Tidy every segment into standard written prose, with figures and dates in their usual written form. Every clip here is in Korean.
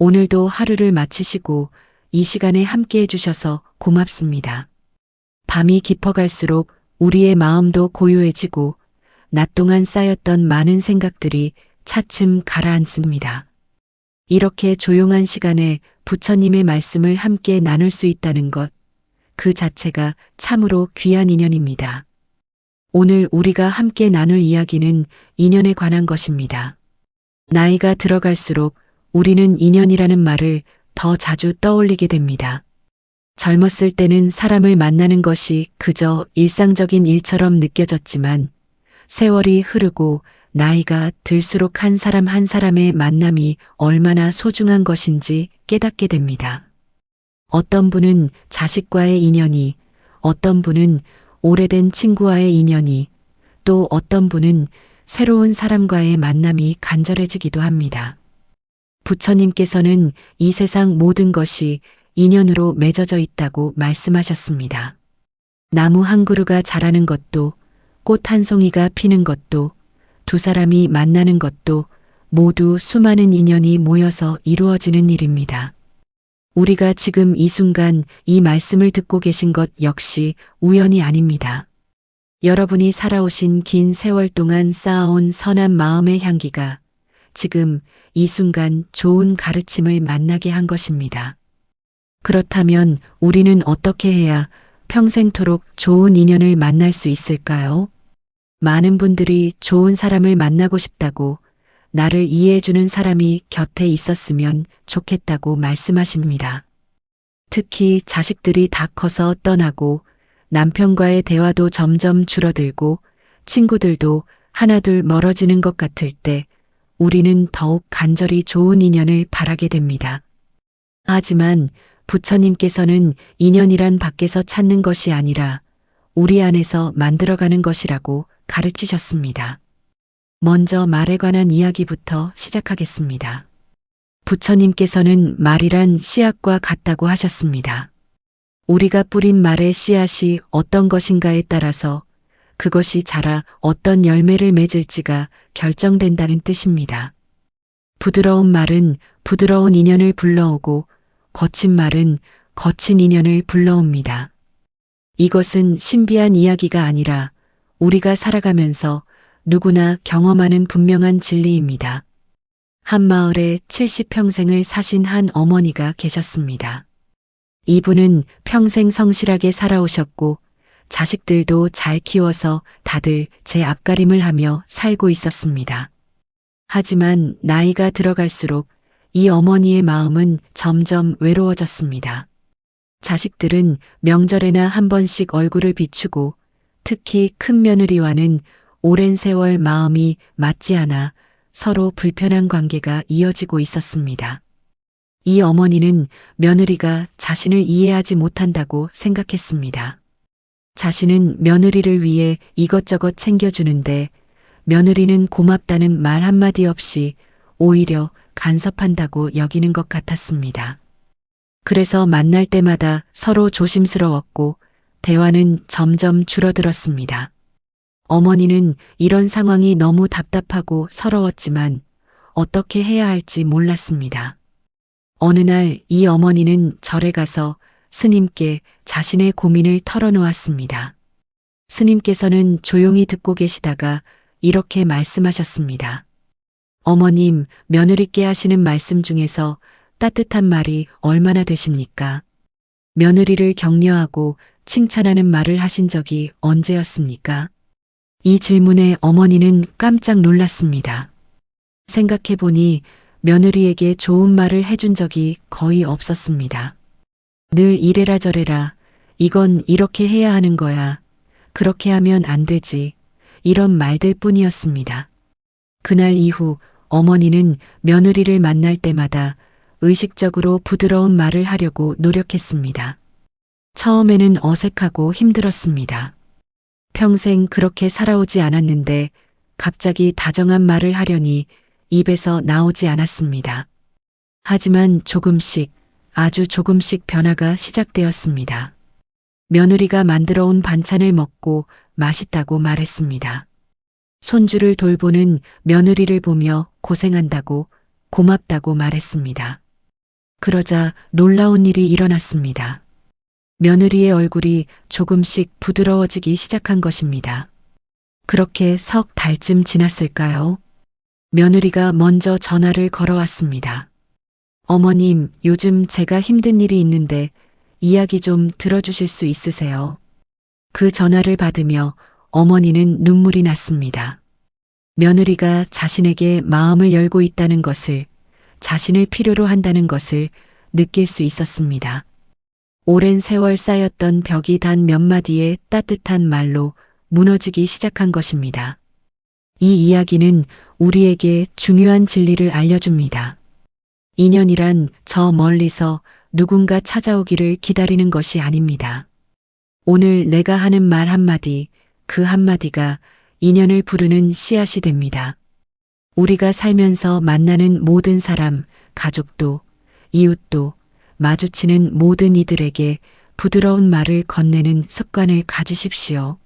오늘도 하루를 마치시고 이 시간에 함께 해주셔서 고맙습니다. 밤이 깊어갈수록 우리의 마음도 고요해지고 낮 동안 쌓였던 많은 생각들이 차츰 가라앉습니다. 이렇게 조용한 시간에 부처님의 말씀을 함께 나눌 수 있다는 것, 그 자체가 참으로 귀한 인연입니다. 오늘 우리가 함께 나눌 이야기는 인연에 관한 것입니다. 나이가 들어갈수록 우리는 인연이라는 말을 더 자주 떠올리게 됩니다. 젊었을 때는 사람을 만나는 것이 그저 일상적인 일처럼 느껴졌지만 세월이 흐르고 나이가 들수록 한 사람 한 사람의 만남이 얼마나 소중한 것인지 깨닫게 됩니다. 어떤 분은 자식과의 인연이, 어떤 분은 오래된 친구와의 인연이, 또 어떤 분은 새로운 사람과의 만남이 간절해지기도 합니다. 부처님께서는 이 세상 모든 것이 인연으로 맺어져 있다고 말씀하셨습니다. 나무 한 그루가 자라는 것도, 꽃 한 송이가 피는 것도, 두 사람이 만나는 것도 모두 수많은 인연이 모여서 이루어지는 일입니다. 우리가 지금 이 순간 이 말씀을 듣고 계신 것 역시 우연이 아닙니다. 여러분이 살아오신 긴 세월 동안 쌓아온 선한 마음의 향기가 지금 이 순간 좋은 가르침을 만나게 한 것입니다. 그렇다면 우리는 어떻게 해야 평생토록 좋은 인연을 만날 수 있을까요? 많은 분들이 좋은 사람을 만나고 싶다고, 나를 이해해주는 사람이 곁에 있었으면 좋겠다고 말씀하십니다. 특히 자식들이 다 커서 떠나고 남편과의 대화도 점점 줄어들고 친구들도 하나둘 멀어지는 것 같을 때 우리는 더욱 간절히 좋은 인연을 바라게 됩니다. 하지만 부처님께서는 인연이란 밖에서 찾는 것이 아니라 우리 안에서 만들어가는 것이라고 가르치셨습니다. 먼저 말에 관한 이야기부터 시작하겠습니다. 부처님께서는 말이란 씨앗과 같다고 하셨습니다. 우리가 뿌린 말의 씨앗이 어떤 것인가에 따라서 그것이 자라 어떤 열매를 맺을지가 결정된다는 뜻입니다. 부드러운 말은 부드러운 인연을 불러오고 거친 말은 거친 인연을 불러옵니다. 이것은 신비한 이야기가 아니라 우리가 살아가면서 누구나 경험하는 분명한 진리입니다. 한 마을에 70평생을 사신 한 어머니가 계셨습니다. 이분은 평생 성실하게 살아오셨고 자식들도 잘 키워서 다들 제 앞가림을 하며 살고 있었습니다. 하지만 나이가 들어갈수록 이 어머니의 마음은 점점 외로워졌습니다. 자식들은 명절에나 한 번씩 얼굴을 비추고 특히 큰 며느리와는 오랜 세월 마음이 맞지 않아 서로 불편한 관계가 이어지고 있었습니다. 이 어머니는 며느리가 자신을 이해하지 못한다고 생각했습니다. 자신은 며느리를 위해 이것저것 챙겨주는데 며느리는 고맙다는 말 한마디 없이 오히려 간섭한다고 여기는 것 같았습니다. 그래서 만날 때마다 서로 조심스러웠고 대화는 점점 줄어들었습니다. 어머니는 이런 상황이 너무 답답하고 서러웠지만 어떻게 해야 할지 몰랐습니다. 어느 날 이 어머니는 절에 가서 스님께 자신의 고민을 털어놓았습니다. 스님께서는 조용히 듣고 계시다가 이렇게 말씀하셨습니다. 어머님, 며느리께 하시는 말씀 중에서 따뜻한 말이 얼마나 되십니까? 며느리를 격려하고 칭찬하는 말을 하신 적이 언제였습니까? 이 질문에 어머니는 깜짝 놀랐습니다. 생각해보니 며느리에게 좋은 말을 해준 적이 거의 없었습니다. 늘 이래라 저래라, 이건 이렇게 해야 하는 거야, 그렇게 하면 안 되지, 이런 말들 뿐이었습니다. 그날 이후 어머니는 며느리를 만날 때마다 의식적으로 부드러운 말을 하려고 노력했습니다. 처음에는 어색하고 힘들었습니다. 평생 그렇게 살아오지 않았는데 갑자기 다정한 말을 하려니 입에서 나오지 않았습니다. 하지만 조금씩, 아주 조금씩 변화가 시작되었습니다. 며느리가 만들어 온 반찬을 먹고 맛있다고 말했습니다. 손주를 돌보는 며느리를 보며 고생한다고, 고맙다고 말했습니다. 그러자 놀라운 일이 일어났습니다. 며느리의 얼굴이 조금씩 부드러워지기 시작한 것입니다. 그렇게 석 달쯤 지났을까요? 며느리가 먼저 전화를 걸어왔습니다. 어머님, 요즘 제가 힘든 일이 있는데 이야기 좀 들어주실 수 있으세요? 그 전화를 받으며 어머니는 눈물이 났습니다. 며느리가 자신에게 마음을 열고 있다는 것을, 자신을 필요로 한다는 것을 느낄 수 있었습니다. 오랜 세월 쌓였던 벽이 단 몇 마디의 따뜻한 말로 무너지기 시작한 것입니다. 이 이야기는 우리에게 중요한 진리를 알려줍니다. 인연이란 저 멀리서 누군가 찾아오기를 기다리는 것이 아닙니다. 오늘 내가 하는 말 한마디, 그 한마디가 인연을 부르는 씨앗이 됩니다. 우리가 살면서 만나는 모든 사람, 가족도, 이웃도, 마주치는 모든 이들에게 부드러운 말을 건네는 습관을 가지십시오.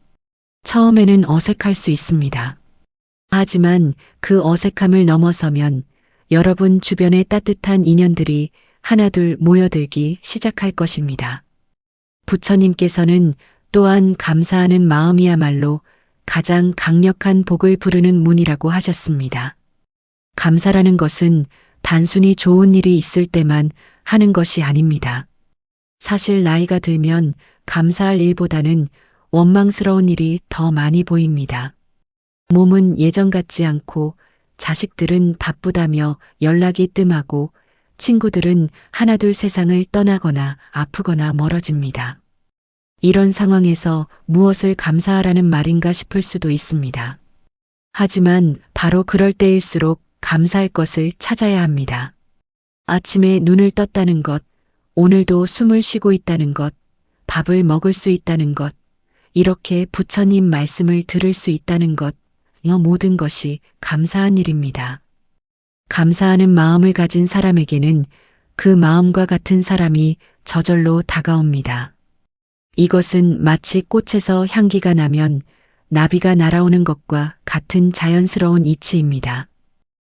처음에는 어색할 수 있습니다. 하지만 그 어색함을 넘어서면 여러분 주변의 따뜻한 인연들이 하나둘 모여들기 시작할 것입니다. 부처님께서는 또한 감사하는 마음이야말로 가장 강력한 복을 부르는 문이라고 하셨습니다. 감사라는 것은 단순히 좋은 일이 있을 때만 하는 것이 아닙니다. 사실 나이가 들면 감사할 일보다는 원망스러운 일이 더 많이 보입니다. 몸은 예전 같지 않고 자식들은 바쁘다며 연락이 뜸하고 친구들은 하나둘 세상을 떠나거나 아프거나 멀어집니다. 이런 상황에서 무엇을 감사하라는 말인가 싶을 수도 있습니다. 하지만 바로 그럴 때일수록 감사할 것을 찾아야 합니다. 아침에 눈을 떴다는 것, 오늘도 숨을 쉬고 있다는 것, 밥을 먹을 수 있다는 것, 이렇게 부처님 말씀을 들을 수 있다는 것, 이 모든 것이 감사한 일입니다. 감사하는 마음을 가진 사람에게는 그 마음과 같은 사람이 저절로 다가옵니다. 이것은 마치 꽃에서 향기가 나면 나비가 날아오는 것과 같은 자연스러운 이치입니다.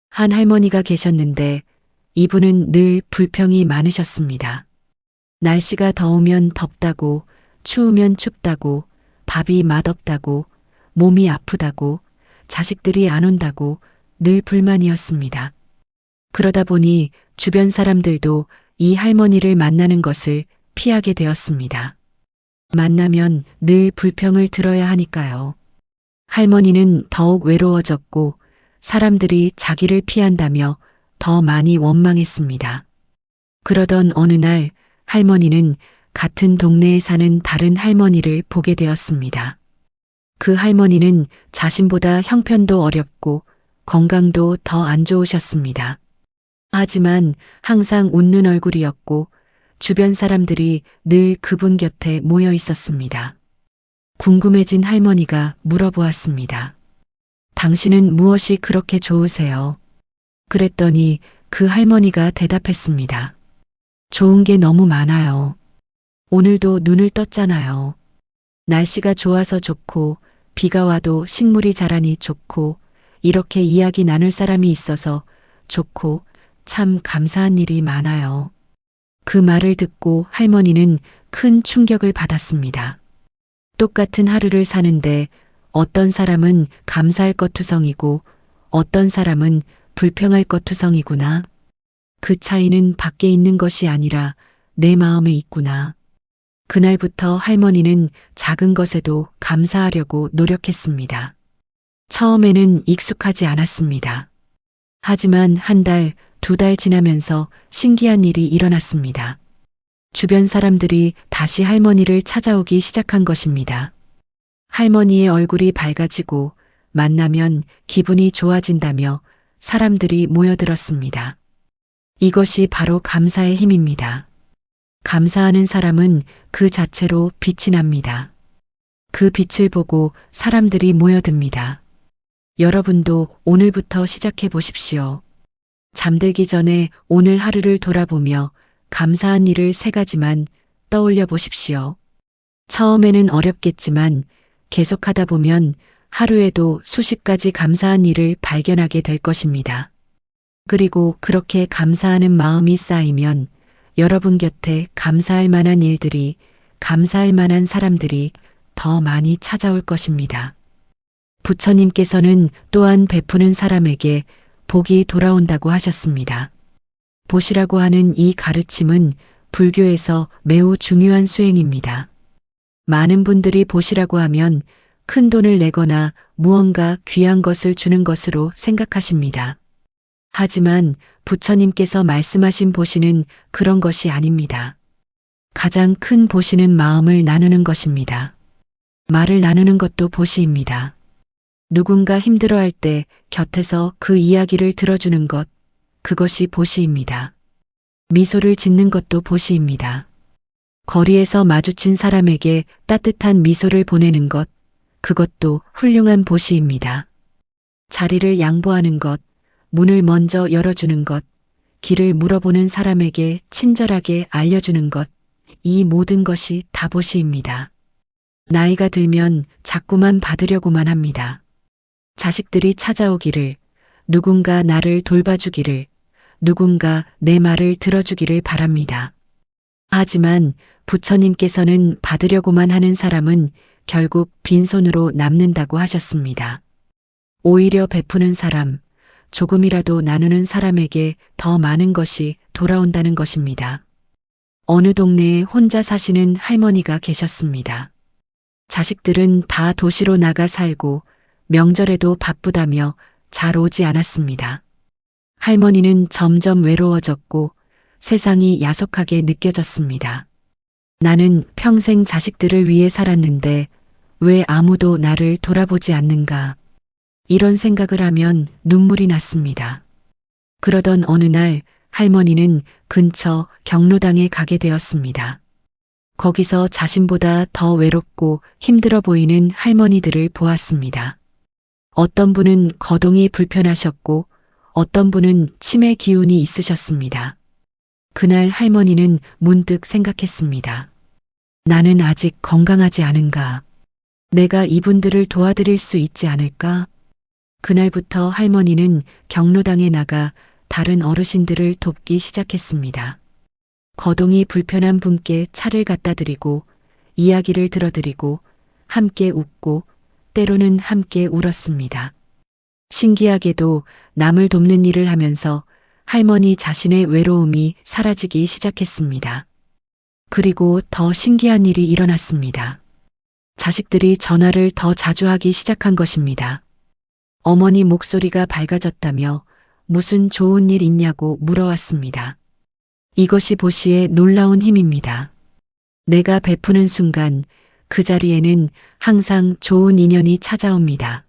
한 할머니가 계셨는데 이분은 늘 불평이 많으셨습니다. 날씨가 더우면 덥다고, 추우면 춥다고, 밥이 맛없다고, 몸이 아프다고, 자식들이 안 온다고 늘 불만이었습니다. 그러다 보니 주변 사람들도 이 할머니를 만나는 것을 피하게 되었습니다. 만나면 늘 불평을 들어야 하니까요. 할머니는 더욱 외로워졌고 사람들이 자기를 피한다며 더 많이 원망했습니다. 그러던 어느 날 할머니는 같은 동네에 사는 다른 할머니를 보게 되었습니다. 그 할머니는 자신보다 형편도 어렵고 건강도 더 안 좋으셨습니다. 하지만 항상 웃는 얼굴이었고 주변 사람들이 늘 그분 곁에 모여 있었습니다. 궁금해진 할머니가 물어보았습니다. 당신은 무엇이 그렇게 좋으세요? 그랬더니 그 할머니가 대답했습니다. 좋은 게 너무 많아요. 오늘도 눈을 떴잖아요. 날씨가 좋아서 좋고 비가 와도 식물이 자라니 좋고 이렇게 이야기 나눌 사람이 있어서 좋고 참 감사한 일이 많아요. 그 말을 듣고 할머니는 큰 충격을 받았습니다. 똑같은 하루를 사는데 어떤 사람은 감사할 것 투성이고 어떤 사람은 불평할 것 투성이구나. 그 차이는 밖에 있는 것이 아니라 내 마음에 있구나. 그날부터 할머니는 작은 것에도 감사하려고 노력했습니다. 처음에는 익숙하지 않았습니다. 하지만 한 달, 두 달 지나면서 신기한 일이 일어났습니다. 주변 사람들이 다시 할머니를 찾아오기 시작한 것입니다. 할머니의 얼굴이 밝아지고 만나면 기분이 좋아진다며 사람들이 모여들었습니다. 이것이 바로 감사의 힘입니다. 감사하는 사람은 그 자체로 빛이 납니다. 그 빛을 보고 사람들이 모여듭니다. 여러분도 오늘부터 시작해 보십시오. 잠들기 전에 오늘 하루를 돌아보며 감사한 일을 3가지만 떠올려 보십시오. 처음에는 어렵겠지만 계속하다 보면 하루에도 수십 가지 감사한 일을 발견하게 될 것입니다. 그리고 그렇게 감사하는 마음이 쌓이면 여러분 곁에 감사할 만한 일들이, 감사할 만한 사람들이 더 많이 찾아올 것입니다. 부처님께서는 또한 베푸는 사람에게 복이 돌아온다고 하셨습니다. 보시라고 하는 이 가르침은 불교에서 매우 중요한 수행입니다. 많은 분들이 보시라고 하면 큰 돈을 내거나 무언가 귀한 것을 주는 것으로 생각하십니다. 하지만 부처님께서 말씀하신 보시는 그런 것이 아닙니다. 가장 큰 보시는 마음을 나누는 것입니다. 말을 나누는 것도 보시입니다. 누군가 힘들어할 때 곁에서 그 이야기를 들어주는 것, 그것이 보시입니다. 미소를 짓는 것도 보시입니다. 거리에서 마주친 사람에게 따뜻한 미소를 보내는 것, 그것도 훌륭한 보시입니다. 자리를 양보하는 것, 문을 먼저 열어주는 것, 길을 물어보는 사람에게 친절하게 알려주는 것, 이 모든 것이 다 보시입니다. 나이가 들면 자꾸만 받으려고만 합니다. 자식들이 찾아오기를, 누군가 나를 돌봐주기를, 누군가 내 말을 들어주기를 바랍니다. 하지만 부처님께서는 받으려고만 하는 사람은 결국 빈손으로 남는다고 하셨습니다. 오히려 베푸는 사람, 조금이라도 나누는 사람에게 더 많은 것이 돌아온다는 것입니다. 어느 동네에 혼자 사시는 할머니가 계셨습니다. 자식들은 다 도시로 나가 살고 명절에도 바쁘다며 잘 오지 않았습니다. 할머니는 점점 외로워졌고 세상이 야속하게 느껴졌습니다. 나는 평생 자식들을 위해 살았는데 왜 아무도 나를 돌아보지 않는가? 이런 생각을 하면 눈물이 났습니다. 그러던 어느 날 할머니는 근처 경로당에 가게 되었습니다. 거기서 자신보다 더 외롭고 힘들어 보이는 할머니들을 보았습니다. 어떤 분은 거동이 불편하셨고 어떤 분은 치매 기운이 있으셨습니다. 그날 할머니는 문득 생각했습니다. 나는 아직 건강하지 않은가? 내가 이분들을 도와드릴 수 있지 않을까? 그날부터 할머니는 경로당에 나가 다른 어르신들을 돕기 시작했습니다. 거동이 불편한 분께 차를 갖다 드리고 이야기를 들어드리고 함께 웃고 때로는 함께 울었습니다. 신기하게도 남을 돕는 일을 하면서 할머니 자신의 외로움이 사라지기 시작했습니다. 그리고 더 신기한 일이 일어났습니다. 자식들이 전화를 더 자주 하기 시작한 것입니다. 어머니 목소리가 밝아졌다며 무슨 좋은 일 있냐고 물어왔습니다. 이것이 보시의 놀라운 힘입니다. 내가 베푸는 순간 그 자리에는 항상 좋은 인연이 찾아옵니다.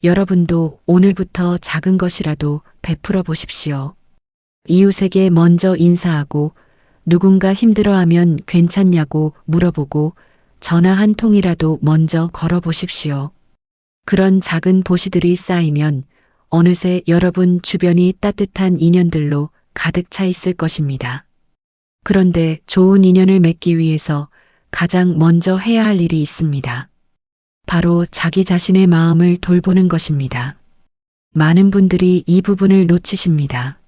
여러분도 오늘부터 작은 것이라도 베풀어 보십시오. 이웃에게 먼저 인사하고 누군가 힘들어하면 괜찮냐고 물어보고 전화 한 통이라도 먼저 걸어 보십시오. 그런 작은 보시들이 쌓이면 어느새 여러분 주변이 따뜻한 인연들로 가득 차 있을 것입니다. 그런데 좋은 인연을 맺기 위해서 가장 먼저 해야 할 일이 있습니다. 바로 자기 자신의 마음을 돌보는 것입니다. 많은 분들이 이 부분을 놓치십니다.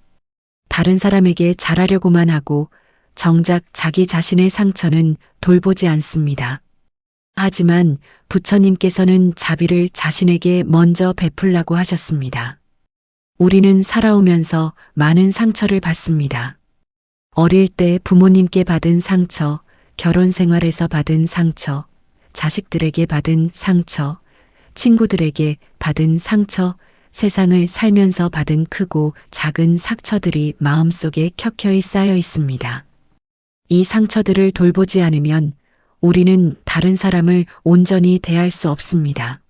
다른 사람에게 잘하려고만 하고 정작 자기 자신의 상처는 돌보지 않습니다. 하지만 부처님께서는 자비를 자신에게 먼저 베풀라고 하셨습니다. 우리는 살아오면서 많은 상처를 받습니다. 어릴 때 부모님께 받은 상처, 결혼 생활에서 받은 상처, 자식들에게 받은 상처, 친구들에게 받은 상처, 세상을 살면서 받은 크고 작은 상처들이 마음속에 켜켜이 쌓여 있습니다. 이 상처들을 돌보지 않으면 우리는 다른 사람을 온전히 대할 수 없습니다.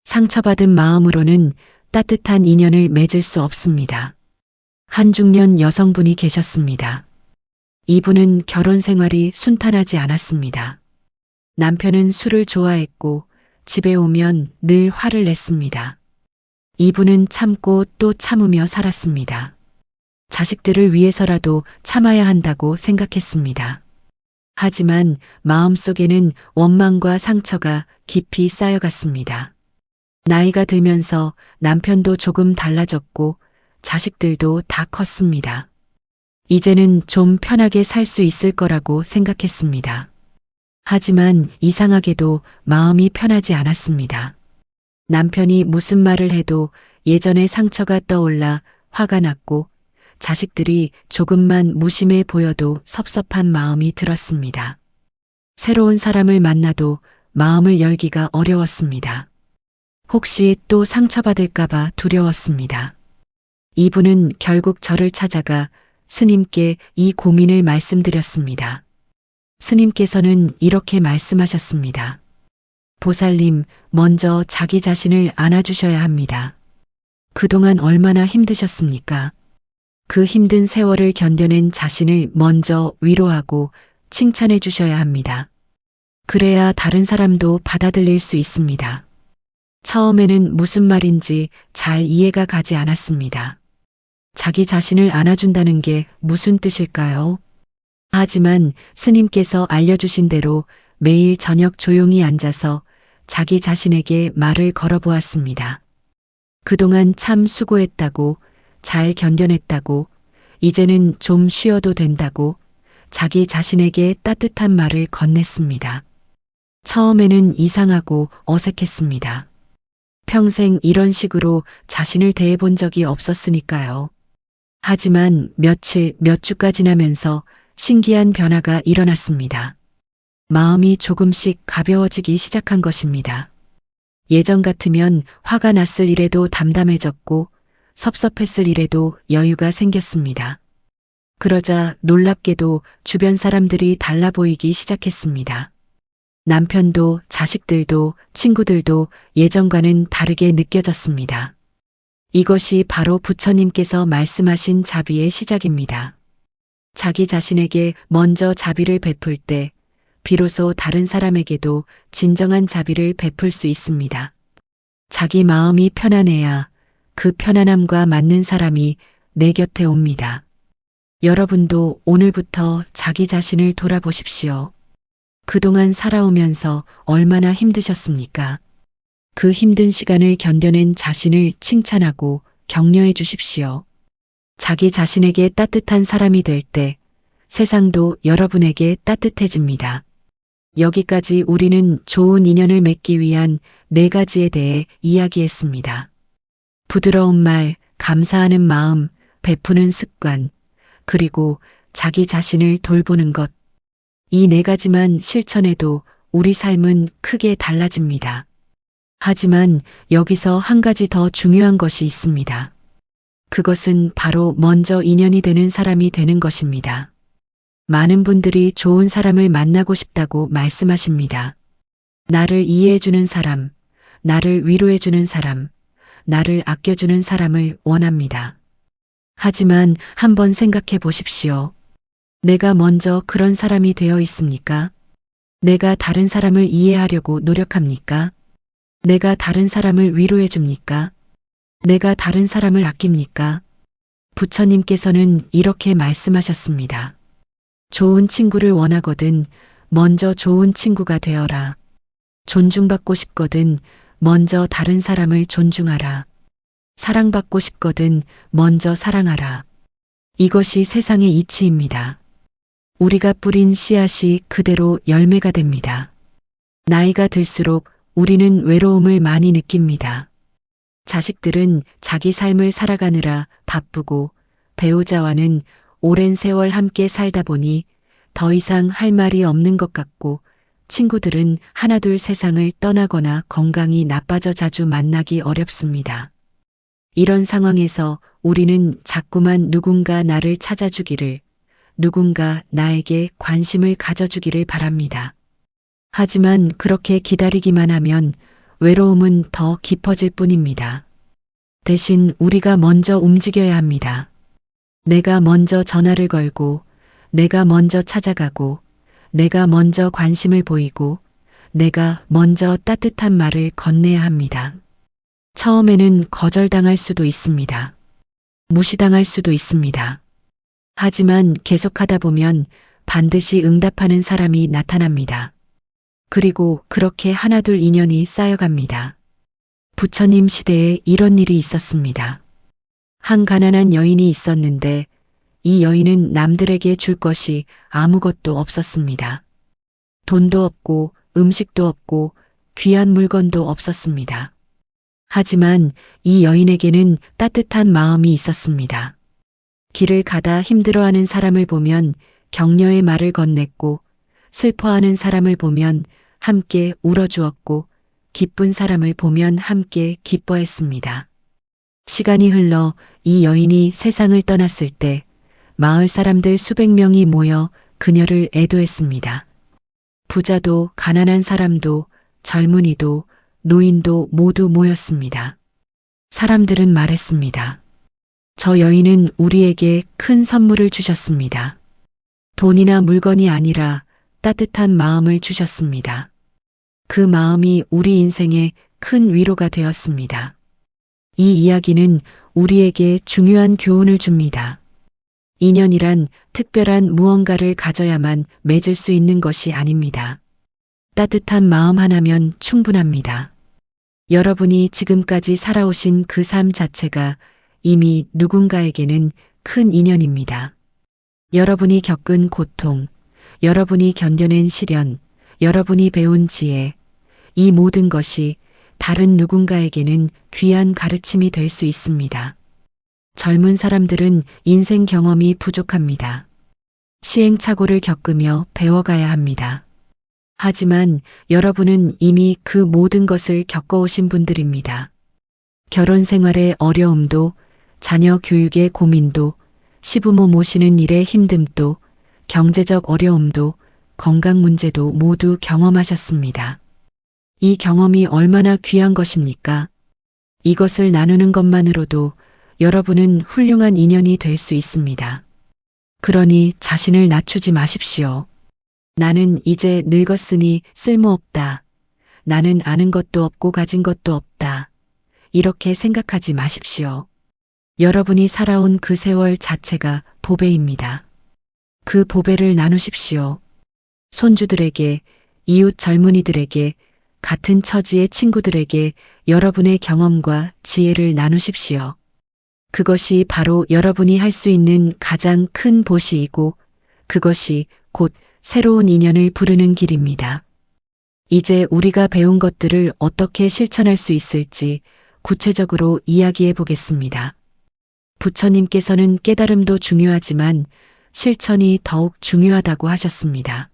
상처받은 마음으로는 따뜻한 인연을 맺을 수 없습니다. 한 중년 여성분이 계셨습니다. 이분은 결혼 생활이 순탄하지 않았습니다. 남편은 술을 좋아했고 집에 오면 늘 화를 냈습니다. 이분은 참고 또 참으며 살았습니다. 자식들을 위해서라도 참아야 한다고 생각했습니다. 하지만 마음속에는 원망과 상처가 깊이 쌓여갔습니다. 나이가 들면서 남편도 조금 달라졌고 자식들도 다 컸습니다. 이제는 좀 편하게 살 수 있을 거라고 생각했습니다. 하지만 이상하게도 마음이 편하지 않았습니다. 남편이 무슨 말을 해도 예전의 상처가 떠올라 화가 났고 자식들이 조금만 무심해 보여도 섭섭한 마음이 들었습니다. 새로운 사람을 만나도 마음을 열기가 어려웠습니다. 혹시 또 상처받을까봐 두려웠습니다. 이분은 결국 저를 찾아가 스님께 이 고민을 말씀드렸습니다. 스님께서는 이렇게 말씀하셨습니다. 보살님, 먼저 자기 자신을 안아주셔야 합니다. 그동안 얼마나 힘드셨습니까? 그 힘든 세월을 견뎌낸 자신을 먼저 위로하고 칭찬해 주셔야 합니다. 그래야 다른 사람도 받아들일 수 있습니다. 처음에는 무슨 말인지 잘 이해가 가지 않았습니다. 자기 자신을 안아준다는 게 무슨 뜻일까요? 하지만 스님께서 알려주신 대로 매일 저녁 조용히 앉아서 자기 자신에게 말을 걸어보았습니다. 그동안 참 수고했다고, 잘 견뎌냈다고, 이제는 좀 쉬어도 된다고 자기 자신에게 따뜻한 말을 건넸습니다. 처음에는 이상하고 어색했습니다. 평생 이런 식으로 자신을 대해본 적이 없었으니까요. 하지만 며칠, 몇 주가 지나면서 신기한 변화가 일어났습니다. 마음이 조금씩 가벼워지기 시작한 것입니다. 예전 같으면 화가 났을 일에도 담담해졌고 섭섭했을 일에도 여유가 생겼습니다. 그러자 놀랍게도 주변 사람들이 달라 보이기 시작했습니다. 남편도 자식들도 친구들도 예전과는 다르게 느껴졌습니다. 이것이 바로 부처님께서 말씀하신 자비의 시작입니다. 자기 자신에게 먼저 자비를 베풀 때 비로소 다른 사람에게도 진정한 자비를 베풀 수 있습니다. 자기 마음이 편안해야 그 편안함과 맞는 사람이 내 곁에 옵니다. 여러분도 오늘부터 자기 자신을 돌아보십시오. 그동안 살아오면서 얼마나 힘드셨습니까? 그 힘든 시간을 견뎌낸 자신을 칭찬하고 격려해 주십시오. 자기 자신에게 따뜻한 사람이 될 때 세상도 여러분에게 따뜻해집니다. 여기까지 우리는 좋은 인연을 맺기 위한 4가지에 대해 이야기했습니다. 부드러운 말, 감사하는 마음, 베푸는 습관, 그리고 자기 자신을 돌보는 것. 이 4가지만 실천해도 우리 삶은 크게 달라집니다. 하지만 여기서 한 가지 더 중요한 것이 있습니다. 그것은 바로 먼저 인연이 되는 사람이 되는 것입니다. 많은 분들이 좋은 사람을 만나고 싶다고 말씀하십니다. 나를 이해해주는 사람, 나를 위로해주는 사람, 나를 아껴주는 사람을 원합니다. 하지만 한번 생각해 보십시오. 내가 먼저 그런 사람이 되어 있습니까? 내가 다른 사람을 이해하려고 노력합니까? 내가 다른 사람을 위로해 줍니까? 내가 다른 사람을 아낍니까? 부처님께서는 이렇게 말씀하셨습니다. 좋은 친구를 원하거든 먼저 좋은 친구가 되어라. 존중받고 싶거든 먼저 다른 사람을 존중하라. 사랑받고 싶거든 먼저 사랑하라. 이것이 세상의 이치입니다. 우리가 뿌린 씨앗이 그대로 열매가 됩니다. 나이가 들수록 우리는 외로움을 많이 느낍니다. 자식들은 자기 삶을 살아가느라 바쁘고 배우자와는 오랜 세월 함께 살다 보니 더 이상 할 말이 없는 것 같고 친구들은 하나둘 세상을 떠나거나 건강이 나빠져 자주 만나기 어렵습니다. 이런 상황에서 우리는 자꾸만 누군가 나를 찾아주기를, 누군가 나에게 관심을 가져주기를 바랍니다. 하지만 그렇게 기다리기만 하면 외로움은 더 깊어질 뿐입니다. 대신 우리가 먼저 움직여야 합니다. 내가 먼저 전화를 걸고, 내가 먼저 찾아가고, 내가 먼저 관심을 보이고, 내가 먼저 따뜻한 말을 건네야 합니다. 처음에는 거절당할 수도 있습니다. 무시당할 수도 있습니다. 하지만 계속하다 보면 반드시 응답하는 사람이 나타납니다. 그리고 그렇게 하나둘 인연이 쌓여갑니다. 부처님 시대에 이런 일이 있었습니다. 한 가난한 여인이 있었는데 이 여인은 남들에게 줄 것이 아무것도 없었습니다. 돈도 없고 음식도 없고 귀한 물건도 없었습니다. 하지만 이 여인에게는 따뜻한 마음이 있었습니다. 길을 가다 힘들어하는 사람을 보면 격려의 말을 건넸고, 슬퍼하는 사람을 보면 함께 울어주었고, 기쁜 사람을 보면 함께 기뻐했습니다. 시간이 흘러 이 여인이 세상을 떠났을 때 마을 사람들 수백 명이 모여 그녀를 애도했습니다. 부자도 가난한 사람도 젊은이도 노인도 모두 모였습니다. 사람들은 말했습니다. 저 여인은 우리에게 큰 선물을 주셨습니다. 돈이나 물건이 아니라 따뜻한 마음을 주셨습니다. 그 마음이 우리 인생에 큰 위로가 되었습니다. 이 이야기는 우리에게 중요한 교훈을 줍니다. 인연이란 특별한 무언가를 가져야만 맺을 수 있는 것이 아닙니다. 따뜻한 마음 하나면 충분합니다. 여러분이 지금까지 살아오신 그 삶 자체가 이미 누군가에게는 큰 인연입니다. 여러분이 겪은 고통, 여러분이 견뎌낸 시련, 여러분이 배운 지혜, 이 모든 것이 다른 누군가에게는 귀한 가르침이 될 수 있습니다. 젊은 사람들은 인생 경험이 부족합니다. 시행착오를 겪으며 배워가야 합니다. 하지만 여러분은 이미 그 모든 것을 겪어오신 분들입니다. 결혼 생활의 어려움도, 자녀 교육의 고민도, 시부모 모시는 일의 힘듦도, 경제적 어려움도, 건강 문제도 모두 경험하셨습니다. 이 경험이 얼마나 귀한 것입니까? 이것을 나누는 것만으로도 여러분은 훌륭한 인연이 될 수 있습니다. 그러니 자신을 낮추지 마십시오. 나는 이제 늙었으니 쓸모없다. 나는 아는 것도 없고 가진 것도 없다. 이렇게 생각하지 마십시오. 여러분이 살아온 그 세월 자체가 보배입니다. 그 보배를 나누십시오. 손주들에게, 이웃 젊은이들에게, 같은 처지의 친구들에게 여러분의 경험과 지혜를 나누십시오. 그것이 바로 여러분이 할 수 있는 가장 큰 보시이고, 그것이 곧 새로운 인연을 부르는 길입니다. 이제 우리가 배운 것들을 어떻게 실천할 수 있을지 구체적으로 이야기해 보겠습니다. 부처님께서는 깨달음도 중요하지만 실천이 더욱 중요하다고 하셨습니다.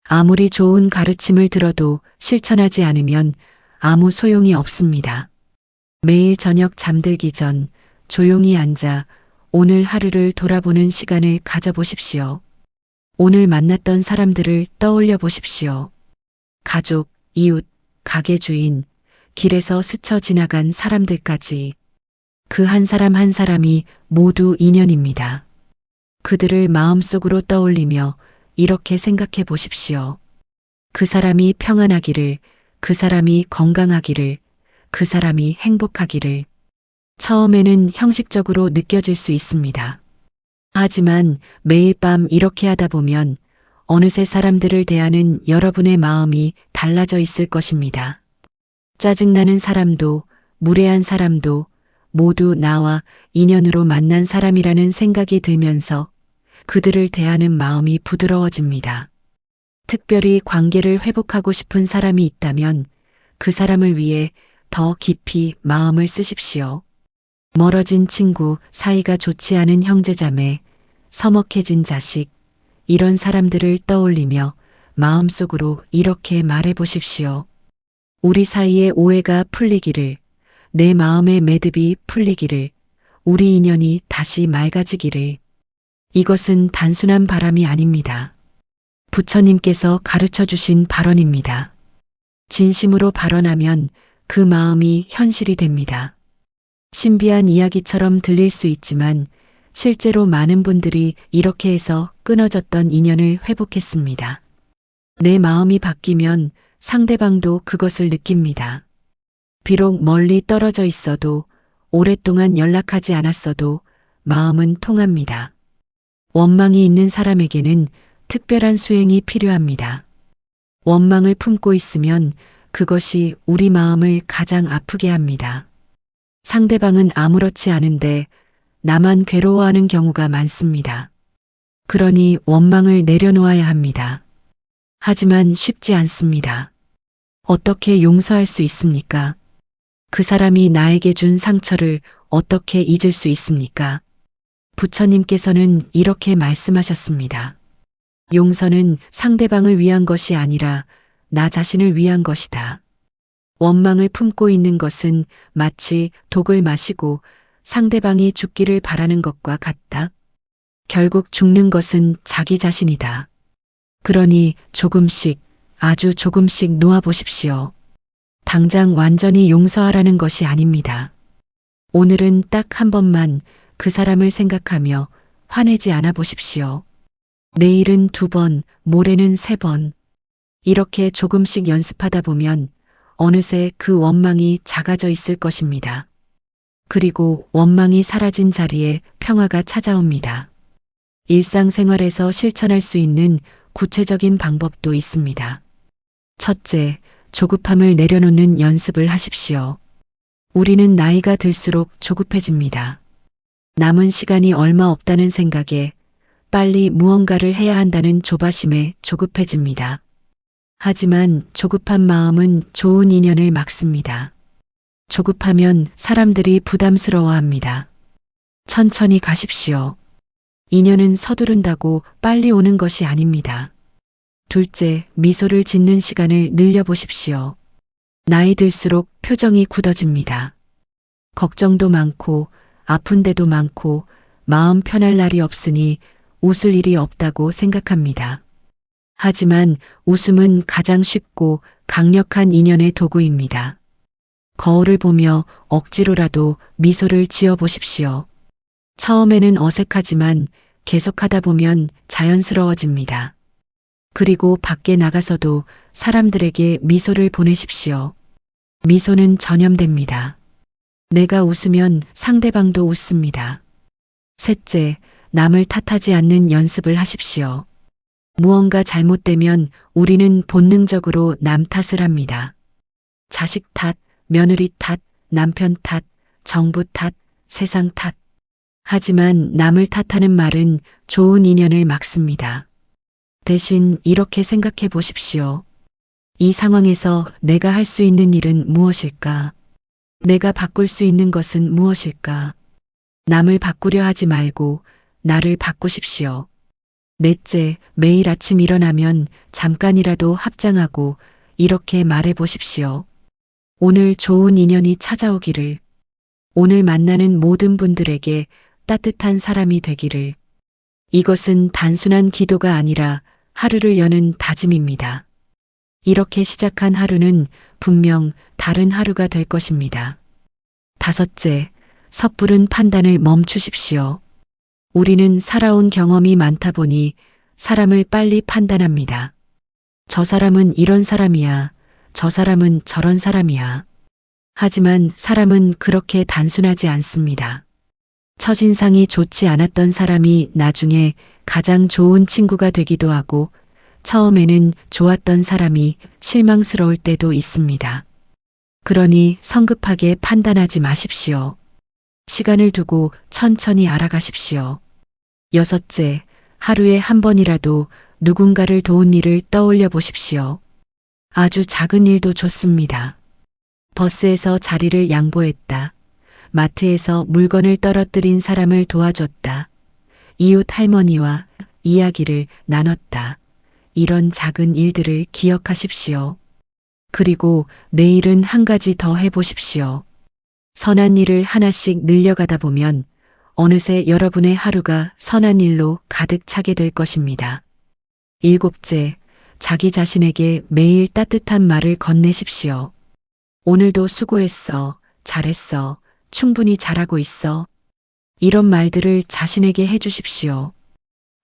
아무리 좋은 가르침을 들어도 실천하지 않으면 아무 소용이 없습니다. 매일 저녁 잠들기 전 조용히 앉아 오늘 하루를 돌아보는 시간을 가져보십시오. 오늘 만났던 사람들을 떠올려 보십시오. 가족, 이웃, 가게 주인, 길에서 스쳐 지나간 사람들까지 그 한 사람 한 사람이 모두 인연입니다. 그들을 마음속으로 떠올리며 이렇게 생각해 보십시오. 그 사람이 평안하기를, 그 사람이 건강하기를, 그 사람이 행복하기를. 처음에는 형식적으로 느껴질 수 있습니다. 하지만 매일 밤 이렇게 하다 보면 어느새 사람들을 대하는 여러분의 마음이 달라져 있을 것입니다. 짜증나는 사람도, 무례한 사람도 모두 나와 인연으로 만난 사람이라는 생각이 들면서 그들을 대하는 마음이 부드러워집니다. 특별히 관계를 회복하고 싶은 사람이 있다면 그 사람을 위해 더 깊이 마음을 쓰십시오. 멀어진 친구, 사이가 좋지 않은 형제자매, 서먹해진 자식, 이런 사람들을 떠올리며 마음속으로 이렇게 말해 보십시오. 우리 사이의 오해가 풀리기를, 내 마음의 매듭이 풀리기를, 우리 인연이 다시 맑아지기를. 이것은 단순한 바람이 아닙니다. 부처님께서 가르쳐 주신 발언입니다. 진심으로 발언하면 그 마음이 현실이 됩니다. 신비한 이야기처럼 들릴 수 있지만 실제로 많은 분들이 이렇게 해서 끊어졌던 인연을 회복했습니다. 내 마음이 바뀌면 상대방도 그것을 느낍니다. 비록 멀리 떨어져 있어도 오랫동안 연락하지 않았어도 마음은 통합니다. 원망이 있는 사람에게는 특별한 수행이 필요합니다. 원망을 품고 있으면 그것이 우리 마음을 가장 아프게 합니다. 상대방은 아무렇지 않은데 나만 괴로워하는 경우가 많습니다. 그러니 원망을 내려놓아야 합니다. 하지만 쉽지 않습니다. 어떻게 용서할 수 있습니까? 그 사람이 나에게 준 상처를 어떻게 잊을 수 있습니까? 부처님께서는 이렇게 말씀하셨습니다. 용서는 상대방을 위한 것이 아니라 나 자신을 위한 것이다. 원망을 품고 있는 것은 마치 독을 마시고 상대방이 죽기를 바라는 것과 같다. 결국 죽는 것은 자기 자신이다. 그러니 조금씩, 아주 조금씩 놓아보십시오. 당장 완전히 용서하라는 것이 아닙니다. 오늘은 딱 한 번만 그 사람을 생각하며 화내지 않아 보십시오. 내일은 2번, 모레는 3번. 이렇게 조금씩 연습하다 보면 어느새 그 원망이 작아져 있을 것입니다. 그리고 원망이 사라진 자리에 평화가 찾아옵니다. 일상생활에서 실천할 수 있는 구체적인 방법도 있습니다. 첫째, 조급함을 내려놓는 연습을 하십시오. 우리는 나이가 들수록 조급해집니다. 남은 시간이 얼마 없다는 생각에 빨리 무언가를 해야 한다는 조바심에 조급해집니다. 하지만 조급한 마음은 좋은 인연을 막습니다. 조급하면 사람들이 부담스러워합니다. 천천히 가십시오. 인연은 서두른다고 빨리 오는 것이 아닙니다. 둘째, 미소를 짓는 시간을 늘려보십시오. 나이 들수록 표정이 굳어집니다. 걱정도 많고 아픈 데도 많고 마음 편할 날이 없으니 웃을 일이 없다고 생각합니다. 하지만 웃음은 가장 쉽고 강력한 인연의 도구입니다. 거울을 보며 억지로라도 미소를 지어 보십시오. 처음에는 어색하지만 계속하다 보면 자연스러워집니다. 그리고 밖에 나가서도 사람들에게 미소를 보내십시오. 미소는 전염됩니다. 내가 웃으면 상대방도 웃습니다. 셋째, 남을 탓하지 않는 연습을 하십시오. 무언가 잘못되면 우리는 본능적으로 남 탓을 합니다. 자식 탓, 며느리 탓, 남편 탓, 정부 탓, 세상 탓. 하지만 남을 탓하는 말은 좋은 인연을 막습니다. 대신 이렇게 생각해 보십시오. 이 상황에서 내가 할 수 있는 일은 무엇일까? 내가 바꿀 수 있는 것은 무엇일까? 남을 바꾸려 하지 말고 나를 바꾸십시오. 넷째, 매일 아침 일어나면 잠깐이라도 합장하고 이렇게 말해 보십시오. 오늘 좋은 인연이 찾아오기를. 오늘 만나는 모든 분들에게 따뜻한 사람이 되기를. 이것은 단순한 기도가 아니라 하루를 여는 다짐입니다. 이렇게 시작한 하루는 분명 다른 하루가 될 것입니다. 다섯째, 섣부른 판단을 멈추십시오. 우리는 살아온 경험이 많다 보니 사람을 빨리 판단합니다. 저 사람은 이런 사람이야. 저 사람은 저런 사람이야. 하지만 사람은 그렇게 단순하지 않습니다. 첫인상이 좋지 않았던 사람이 나중에 가장 좋은 친구가 되기도 하고 처음에는 좋았던 사람이 실망스러울 때도 있습니다. 그러니 성급하게 판단하지 마십시오. 시간을 두고 천천히 알아가십시오. 여섯째, 하루에 한 번이라도 누군가를 도운 일을 떠올려 보십시오. 아주 작은 일도 좋습니다. 버스에서 자리를 양보했다. 마트에서 물건을 떨어뜨린 사람을 도와줬다. 이웃 할머니와 이야기를 나눴다. 이런 작은 일들을 기억하십시오. 그리고 내일은 한 가지 더 해보십시오. 선한 일을 하나씩 늘려가다 보면 어느새 여러분의 하루가 선한 일로 가득 차게 될 것입니다. 일곱째, 자기 자신에게 매일 따뜻한 말을 건네십시오. 오늘도 수고했어. 잘했어. 충분히 잘하고 있어. 이런 말들을 자신에게 해주십시오.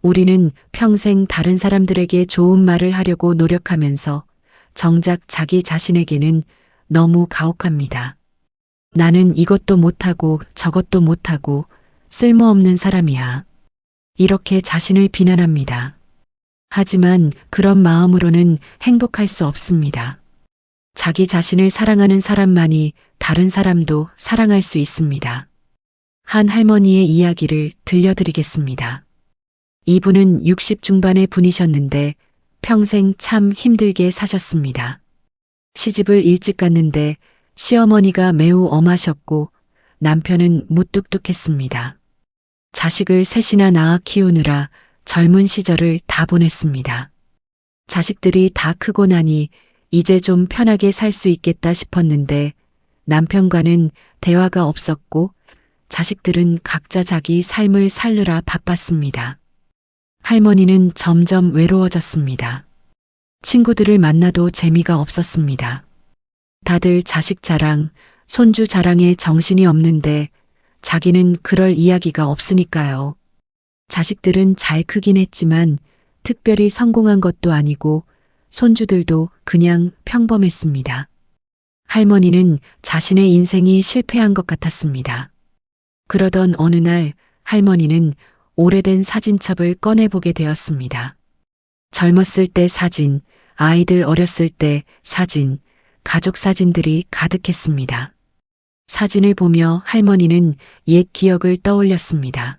우리는 평생 다른 사람들에게 좋은 말을 하려고 노력하면서 정작 자기 자신에게는 너무 가혹합니다. 나는 이것도 못하고 저것도 못하고 쓸모없는 사람이야. 이렇게 자신을 비난합니다. 하지만 그런 마음으로는 행복할 수 없습니다. 자기 자신을 사랑하는 사람만이 다른 사람도 사랑할 수 있습니다. 한 할머니의 이야기를 들려드리겠습니다. 이분은 60 중반의 분이셨는데 평생 참 힘들게 사셨습니다. 시집을 일찍 갔는데 시어머니가 매우 엄하셨고 남편은 무뚝뚝했습니다. 자식을 셋이나 낳아 키우느라 젊은 시절을 다 보냈습니다. 자식들이 다 크고 나니 이제 좀 편하게 살 수 있겠다 싶었는데 남편과는 대화가 없었고 자식들은 각자 자기 삶을 살느라 바빴습니다. 할머니는 점점 외로워졌습니다. 친구들을 만나도 재미가 없었습니다. 다들 자식 자랑, 손주 자랑에 정신이 없는데 자기는 그럴 이야기가 없으니까요. 자식들은 잘 크긴 했지만 특별히 성공한 것도 아니고 손주들도 그냥 평범했습니다. 할머니는 자신의 인생이 실패한 것 같았습니다. 그러던 어느 날 할머니는 오래된 사진첩을 꺼내보게 되었습니다. 젊었을 때 사진, 아이들 어렸을 때 사진, 가족 사진들이 가득했습니다. 사진을 보며 할머니는 옛 기억을 떠올렸습니다.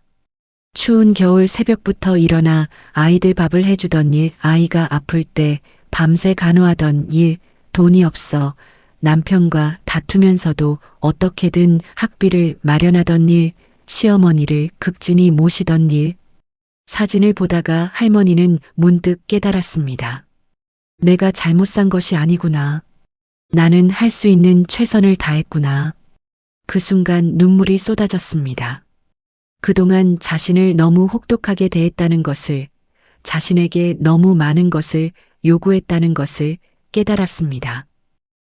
추운 겨울 새벽부터 일어나 아이들 밥을 해주던 일, 아이가 아플 때 밤새 간호하던 일, 돈이 없어 남편과 다투면서도 어떻게든 학비를 마련하던 일, 시어머니를 극진히 모시던 일. 사진을 보다가 할머니는 문득 깨달았습니다. 내가 잘못 산 것이 아니구나. 나는 할 수 있는 최선을 다했구나. 그 순간 눈물이 쏟아졌습니다. 그동안 자신을 너무 혹독하게 대했다는 것을, 자신에게 너무 많은 것을 요구했다는 것을 깨달았습니다.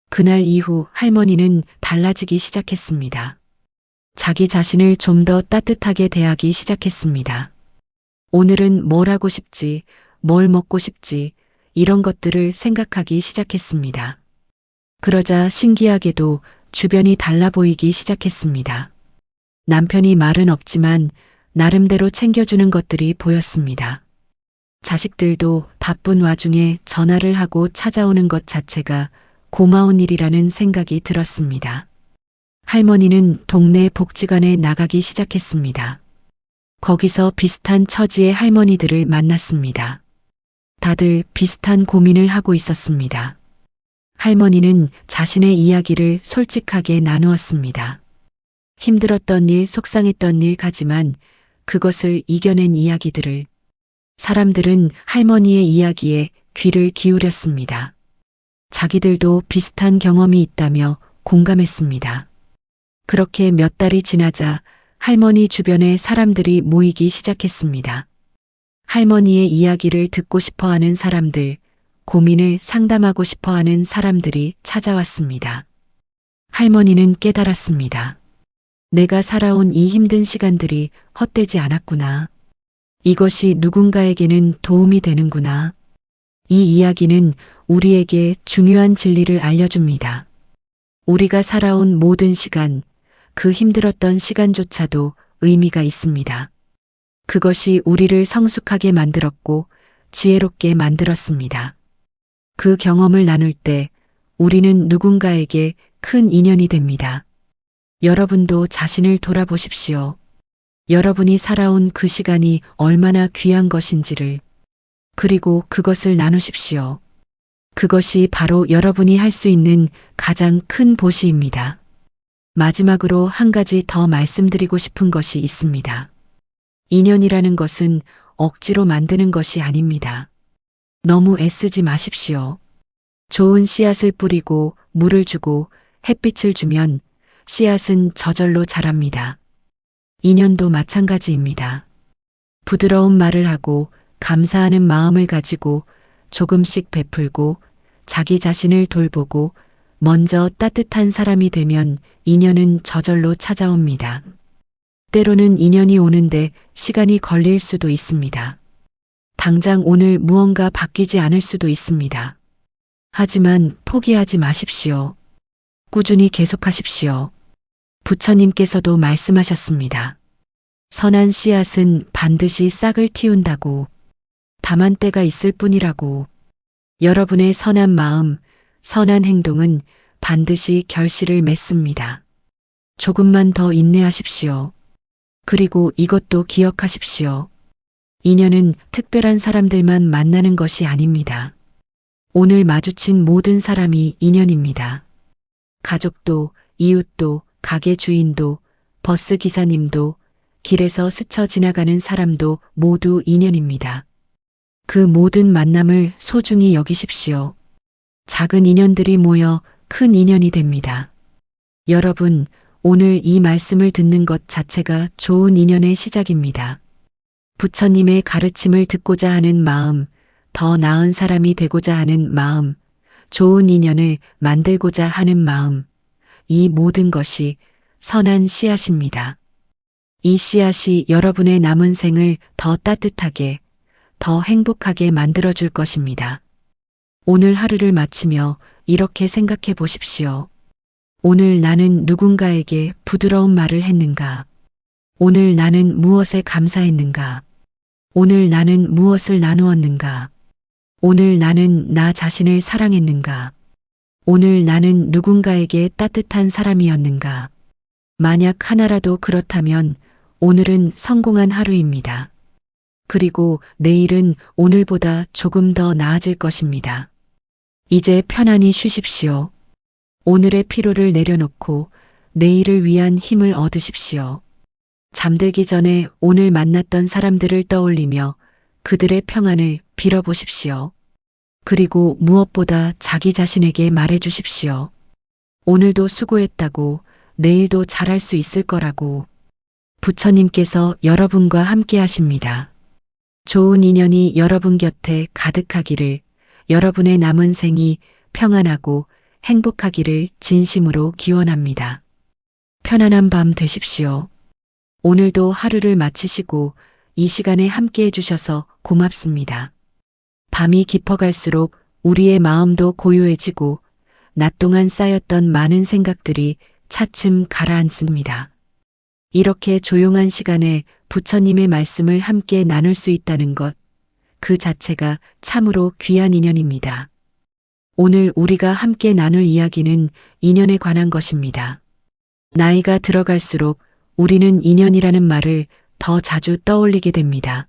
그날 이후 할머니는 달라지기 시작했습니다. 자기 자신을 좀 더 따뜻하게 대하기 시작했습니다. 오늘은 뭘 하고 싶지, 뭘 먹고 싶지, 이런 것들을 생각하기 시작했습니다. 그러자 신기하게도 주변이 달라 보이기 시작했습니다. 남편이 말은 없지만 나름대로 챙겨주는 것들이 보였습니다. 자식들도 바쁜 와중에 전화를 하고 찾아오는 것 자체가 고마운 일이라는 생각이 들었습니다. 할머니는 동네 복지관에 나가기 시작했습니다. 거기서 비슷한 처지의 할머니들을 만났습니다. 다들 비슷한 고민을 하고 있었습니다. 할머니는 자신의 이야기를 솔직하게 나누었습니다. 힘들었던 일, 속상했던 일 가지만 그것을 이겨낸 이야기들을. 사람들은 할머니의 이야기에 귀를 기울였습니다. 자기들도 비슷한 경험이 있다며 공감했습니다. 그렇게 몇 달이 지나자 할머니 주변에 사람들이 모이기 시작했습니다. 할머니의 이야기를 듣고 싶어 하는 사람들, 고민을 상담하고 싶어 하는 사람들이 찾아왔습니다. 할머니는 깨달았습니다. 내가 살아온 이 힘든 시간들이 헛되지 않았구나. 이것이 누군가에게는 도움이 되는구나. 이 이야기는 우리에게 중요한 진리를 알려줍니다. 우리가 살아온 모든 시간, 그 힘들었던 시간조차도 의미가 있습니다. 그것이 우리를 성숙하게 만들었고 지혜롭게 만들었습니다. 그 경험을 나눌 때 우리는 누군가에게 큰 인연이 됩니다. 여러분도 자신을 돌아보십시오. 여러분이 살아온 그 시간이 얼마나 귀한 것인지를, 그리고 그것을 나누십시오. 그것이 바로 여러분이 할 수 있는 가장 큰 보시입니다. 마지막으로 한 가지 더 말씀드리고 싶은 것이 있습니다. 인연이라는 것은 억지로 만드는 것이 아닙니다. 너무 애쓰지 마십시오. 좋은 씨앗을 뿌리고 물을 주고 햇빛을 주면 씨앗은 저절로 자랍니다. 인연도 마찬가지입니다. 부드러운 말을 하고 감사하는 마음을 가지고 조금씩 베풀고 자기 자신을 돌보고 먼저 따뜻한 사람이 되면 인연은 저절로 찾아옵니다. 때로는 인연이 오는데 시간이 걸릴 수도 있습니다. 당장 오늘 무언가 바뀌지 않을 수도 있습니다. 하지만 포기하지 마십시오. 꾸준히 계속하십시오. 부처님께서도 말씀하셨습니다. 선한 씨앗은 반드시 싹을 틔운다고. 다만 때가 있을 뿐이라고. 여러분의 선한 마음, 선한 행동은 반드시 결실을 맺습니다. 조금만 더 인내하십시오. 그리고 이것도 기억하십시오. 인연은 특별한 사람들만 만나는 것이 아닙니다. 오늘 마주친 모든 사람이 인연입니다. 가족도, 이웃도, 가게 주인도, 버스 기사님도, 길에서 스쳐 지나가는 사람도 모두 인연입니다. 그 모든 만남을 소중히 여기십시오. 작은 인연들이 모여 큰 인연이 됩니다. 여러분, 오늘 이 말씀을 듣는 것 자체가 좋은 인연의 시작입니다. 부처님의 가르침을 듣고자 하는 마음, 더 나은 사람이 되고자 하는 마음, 좋은 인연을 만들고자 하는 마음, 이 모든 것이 선한 씨앗입니다. 이 씨앗이 여러분의 남은 생을 더 따뜻하게, 더 행복하게 만들어줄 것입니다. 오늘 하루를 마치며 이렇게 생각해 보십시오. 오늘 나는 누군가에게 부드러운 말을 했는가? 오늘 나는 무엇에 감사했는가? 오늘 나는 무엇을 나누었는가? 오늘 나는 나 자신을 사랑했는가? 오늘 나는 누군가에게 따뜻한 사람이었는가? 만약 하나라도 그렇다면 오늘은 성공한 하루입니다. 그리고 내일은 오늘보다 조금 더 나아질 것입니다. 이제 편안히 쉬십시오. 오늘의 피로를 내려놓고 내일을 위한 힘을 얻으십시오. 잠들기 전에 오늘 만났던 사람들을 떠올리며 그들의 평안을 빌어보십시오. 그리고 무엇보다 자기 자신에게 말해주십시오. 오늘도 수고했다고, 내일도 잘할 수 있을 거라고. 부처님께서 여러분과 함께 하십니다. 좋은 인연이 여러분 곁에 가득하기를, 여러분의 남은 생이 평안하고 행복하기를 진심으로 기원합니다. 편안한 밤 되십시오. 오늘도 하루를 마치시고 이 시간에 함께 해주셔서 고맙습니다. 밤이 깊어갈수록 우리의 마음도 고요해지고 낮 동안 쌓였던 많은 생각들이 차츰 가라앉습니다. 이렇게 조용한 시간에 부처님의 말씀을 함께 나눌 수 있다는 것, 그 자체가 참으로 귀한 인연입니다. 오늘 우리가 함께 나눌 이야기는 인연에 관한 것입니다. 나이가 들어갈수록 우리는 인연이라는 말을 더 자주 떠올리게 됩니다.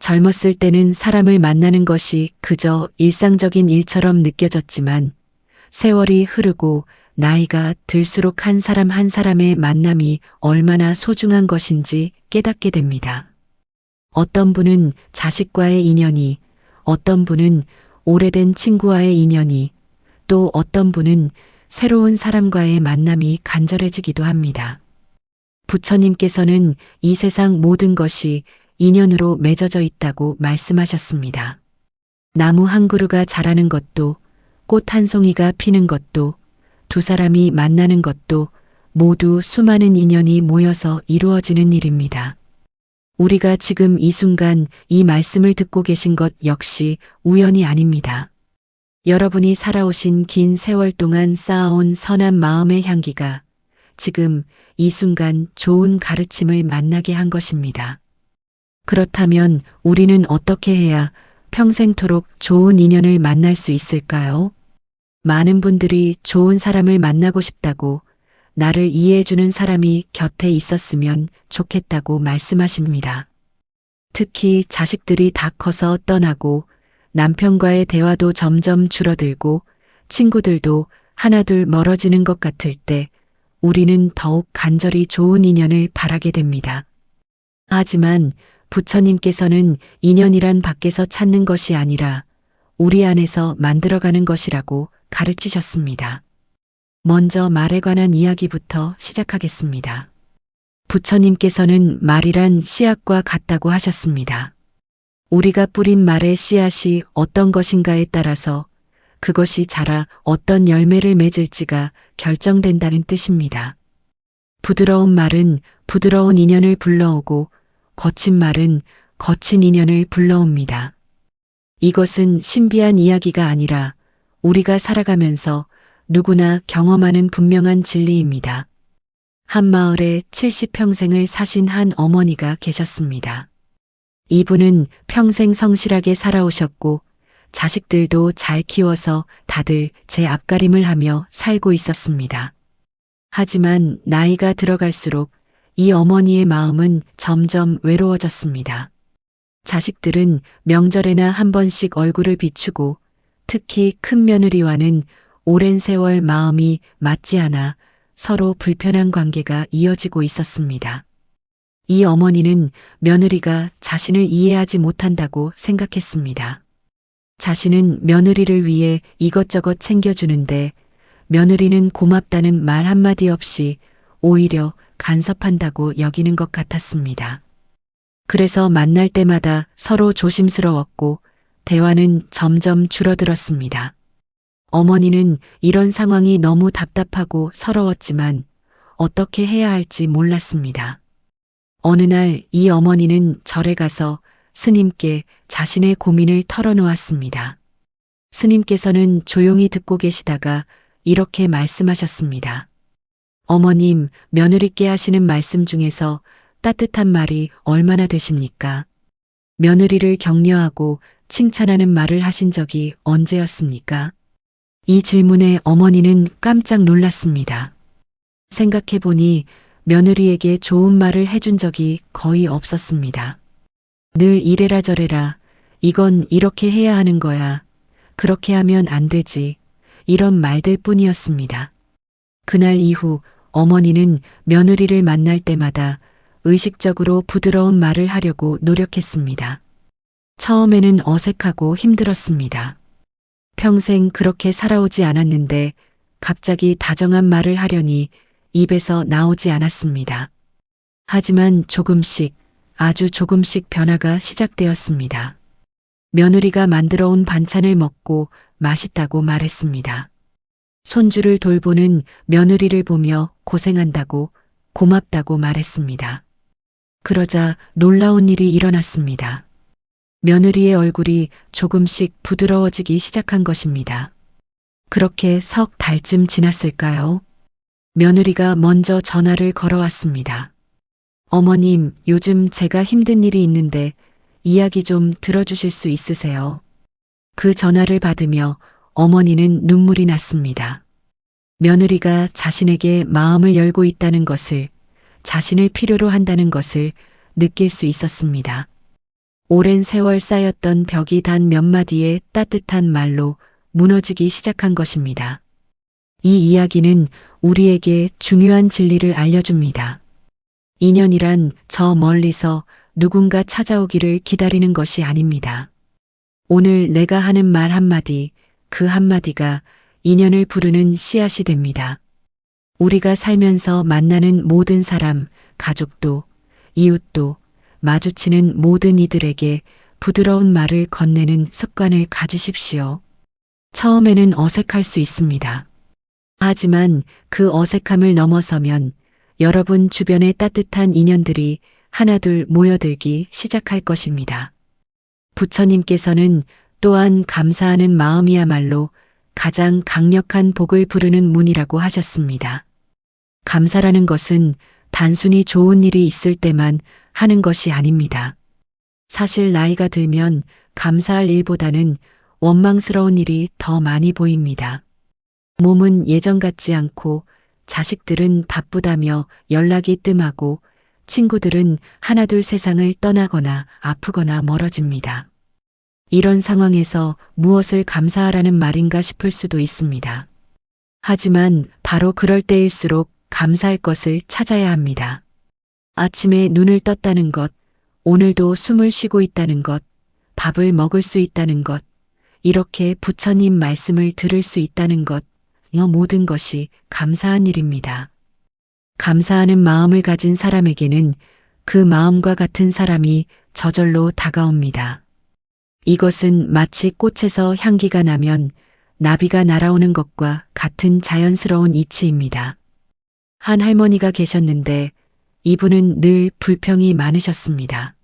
젊었을 때는 사람을 만나는 것이 그저 일상적인 일처럼 느껴졌지만 세월이 흐르고 나이가 들수록 한 사람 한 사람의 만남이 얼마나 소중한 것인지 깨닫게 됩니다. 어떤 분은 자식과의 인연이, 어떤 분은 오래된 친구와의 인연이, 또 어떤 분은 새로운 사람과의 만남이 간절해지기도 합니다. 부처님께서는 이 세상 모든 것이 인연으로 맺어져 있다고 말씀하셨습니다. 나무 한 그루가 자라는 것도, 꽃 한 송이가 피는 것도, 두 사람이 만나는 것도 모두 수많은 인연이 모여서 이루어지는 일입니다. 우리가 지금 이 순간 이 말씀을 듣고 계신 것 역시 우연이 아닙니다. 여러분이 살아오신 긴 세월 동안 쌓아온 선한 마음의 향기가 지금 이 순간 좋은 가르침을 만나게 한 것입니다. 그렇다면 우리는 어떻게 해야 평생토록 좋은 인연을 만날 수 있을까요? 많은 분들이 좋은 사람을 만나고 싶다고, 나를 이해해주는 사람이 곁에 있었으면 좋겠다고 말씀하십니다. 특히 자식들이 다 커서 떠나고 남편과의 대화도 점점 줄어들고 친구들도 하나둘 멀어지는 것 같을 때 우리는 더욱 간절히 좋은 인연을 바라게 됩니다. 하지만 부처님께서는 인연이란 밖에서 찾는 것이 아니라 우리 안에서 만들어가는 것이라고 가르치셨습니다. 먼저 말에 관한 이야기부터 시작하겠습니다. 부처님께서는 말이란 씨앗과 같다고 하셨습니다. 우리가 뿌린 말의 씨앗이 어떤 것인가에 따라서 그것이 자라 어떤 열매를 맺을지가 결정된다는 뜻입니다. 부드러운 말은 부드러운 인연을 불러오고 거친 말은 거친 인연을 불러옵니다. 이것은 신비한 이야기가 아니라 우리가 살아가면서 누구나 경험하는 분명한 진리입니다. 한 마을에 70평생을 사신 한 어머니가 계셨습니다. 이분은 평생 성실하게 살아오셨고 자식들도 잘 키워서 다들 제 앞가림을 하며 살고 있었습니다. 하지만 나이가 들어갈수록 이 어머니의 마음은 점점 외로워졌습니다. 자식들은 명절에나 한 번씩 얼굴을 비추고 특히 큰 며느리와는 오랜 세월 마음이 맞지 않아 서로 불편한 관계가 이어지고 있었습니다. 이 어머니는 며느리가 자신을 이해하지 못한다고 생각했습니다. 자신은 며느리를 위해 이것저것 챙겨주는데 며느리는 고맙다는 말 한마디 없이 오히려 간섭한다고 여기는 것 같았습니다. 그래서 만날 때마다 서로 조심스러웠고 대화는 점점 줄어들었습니다. 어머니는 이런 상황이 너무 답답하고 서러웠지만 어떻게 해야 할지 몰랐습니다. 어느 날 이 어머니는 절에 가서 스님께 자신의 고민을 털어놓았습니다. 스님께서는 조용히 듣고 계시다가 이렇게 말씀하셨습니다. 어머님, 며느리께 하시는 말씀 중에서 따뜻한 말이 얼마나 되십니까? 며느리를 격려하고 칭찬하는 말을 하신 적이 언제였습니까? 이 질문에 어머니는 깜짝 놀랐습니다. 생각해보니 며느리에게 좋은 말을 해준 적이 거의 없었습니다. 늘 이래라 저래라, 이건 이렇게 해야 하는 거야, 그렇게 하면 안 되지, 이런 말들 뿐이었습니다. 그날 이후 어머니는 며느리를 만날 때마다 의식적으로 부드러운 말을 하려고 노력했습니다. 처음에는 어색하고 힘들었습니다. 평생 그렇게 살아오지 않았는데 갑자기 다정한 말을 하려니 입에서 나오지 않았습니다. 하지만 조금씩, 아주 조금씩 변화가 시작되었습니다. 며느리가 만들어 온 반찬을 먹고 맛있다고 말했습니다. 손주를 돌보는 며느리를 보며 고생한다고, 고맙다고 말했습니다. 그러자 놀라운 일이 일어났습니다. 며느리의 얼굴이 조금씩 부드러워지기 시작한 것입니다. 그렇게 석 달쯤 지났을까요? 며느리가 먼저 전화를 걸어왔습니다. 어머님, 요즘 제가 힘든 일이 있는데 이야기 좀 들어주실 수 있으세요? 그 전화를 받으며 어머니는 눈물이 났습니다. 며느리가 자신에게 마음을 열고 있다는 것을, 자신을 필요로 한다는 것을 느낄 수 있었습니다. 오랜 세월 쌓였던 벽이 단 몇 마디의 따뜻한 말로 무너지기 시작한 것입니다. 이 이야기는 우리에게 중요한 진리를 알려줍니다. 인연이란 저 멀리서 누군가 찾아오기를 기다리는 것이 아닙니다. 오늘 내가 하는 말 한마디, 그 한마디가 인연을 부르는 씨앗이 됩니다. 우리가 살면서 만나는 모든 사람, 가족도, 이웃도, 마주치는 모든 이들에게 부드러운 말을 건네는 습관을 가지십시오. 처음에는 어색할 수 있습니다. 하지만 그 어색함을 넘어서면 여러분 주변의 따뜻한 인연들이 하나둘 모여들기 시작할 것입니다. 부처님께서는 또한 감사하는 마음이야말로 가장 강력한 복을 부르는 문이라고 하셨습니다. 감사라는 것은 단순히 좋은 일이 있을 때만 하는 것이 아닙니다. 사실 나이가 들면 감사할 일보다는 원망스러운 일이 더 많이 보입니다. 몸은 예전 같지 않고 자식들은 바쁘다며 연락이 뜸하고 친구들은 하나둘 세상을 떠나거나 아프거나 멀어집니다. 이런 상황에서 무엇을 감사하라는 말인가 싶을 수도 있습니다. 하지만 바로 그럴 때일수록 감사할 것을 찾아야 합니다. 아침에 눈을 떴다는 것, 오늘도 숨을 쉬고 있다는 것, 밥을 먹을 수 있다는 것, 이렇게 부처님 말씀을 들을 수 있다는 것, 이 모든 것이 감사한 일입니다. 감사하는 마음을 가진 사람에게는 그 마음과 같은 사람이 저절로 다가옵니다. 이것은 마치 꽃에서 향기가 나면 나비가 날아오는 것과 같은 자연스러운 이치입니다. 한 할머니가 계셨는데 이분은 늘 불평이 많으셨습니다.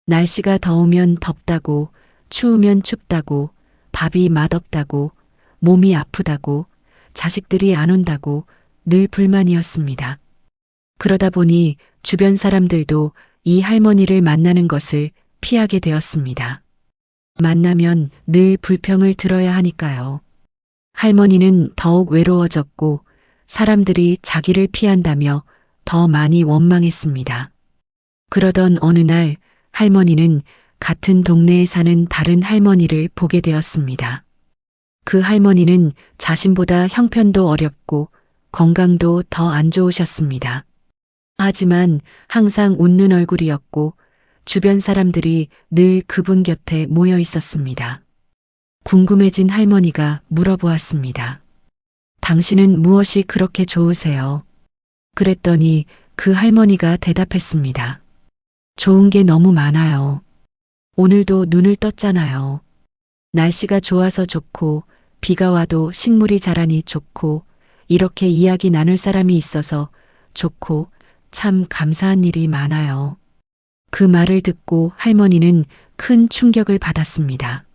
날씨가 더우면 덥다고, 추우면 춥다고, 밥이 맛없다고, 몸이 아프다고, 자식들이 안 온다고 늘 불만이었습니다. 그러다 보니 주변 사람들도 이 할머니를 만나는 것을 피하게 되었습니다. 만나면 늘 불평을 들어야 하니까요. 할머니는 더욱 외로워졌고 사람들이 자기를 피한다며 더 많이 원망했습니다. 그러던 어느 날 할머니는 같은 동네에 사는 다른 할머니를 보게 되었습니다. 그 할머니는 자신보다 형편도 어렵고 건강도 더 안 좋으셨습니다. 하지만 항상 웃는 얼굴이었고 주변 사람들이 늘 그분 곁에 모여 있었습니다. 궁금해진 할머니가 물어보았습니다. 당신은 무엇이 그렇게 좋으세요? 그랬더니 그 할머니가 대답했습니다. 좋은 게 너무 많아요. 오늘도 눈을 떴잖아요. 날씨가 좋아서 좋고 비가 와도 식물이 자라니 좋고 이렇게 이야기 나눌 사람이 있어서 좋고 참 감사한 일이 많아요. 그 말을 듣고 할머니는 큰 충격을 받았습니다.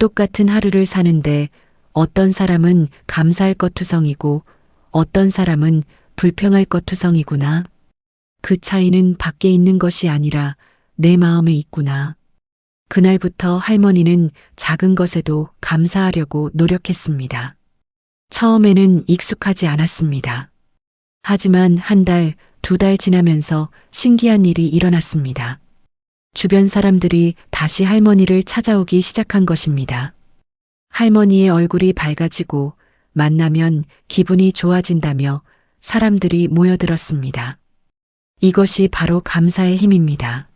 똑같은 하루를 사는데 어떤 사람은 감사할 것 투성이고 어떤 사람은 불평할 것 투성이구나. 그 차이는 밖에 있는 것이 아니라 내 마음에 있구나. 그날부터 할머니는 작은 것에도 감사하려고 노력했습니다. 처음에는 익숙하지 않았습니다. 하지만 한 달, 두 달 지나면서 신기한 일이 일어났습니다. 주변 사람들이 다시 할머니를 찾아오기 시작한 것입니다. 할머니의 얼굴이 밝아지고 만나면 기분이 좋아진다며 사람들이 모여들었습니다. 이것이 바로 감사의 힘입니다.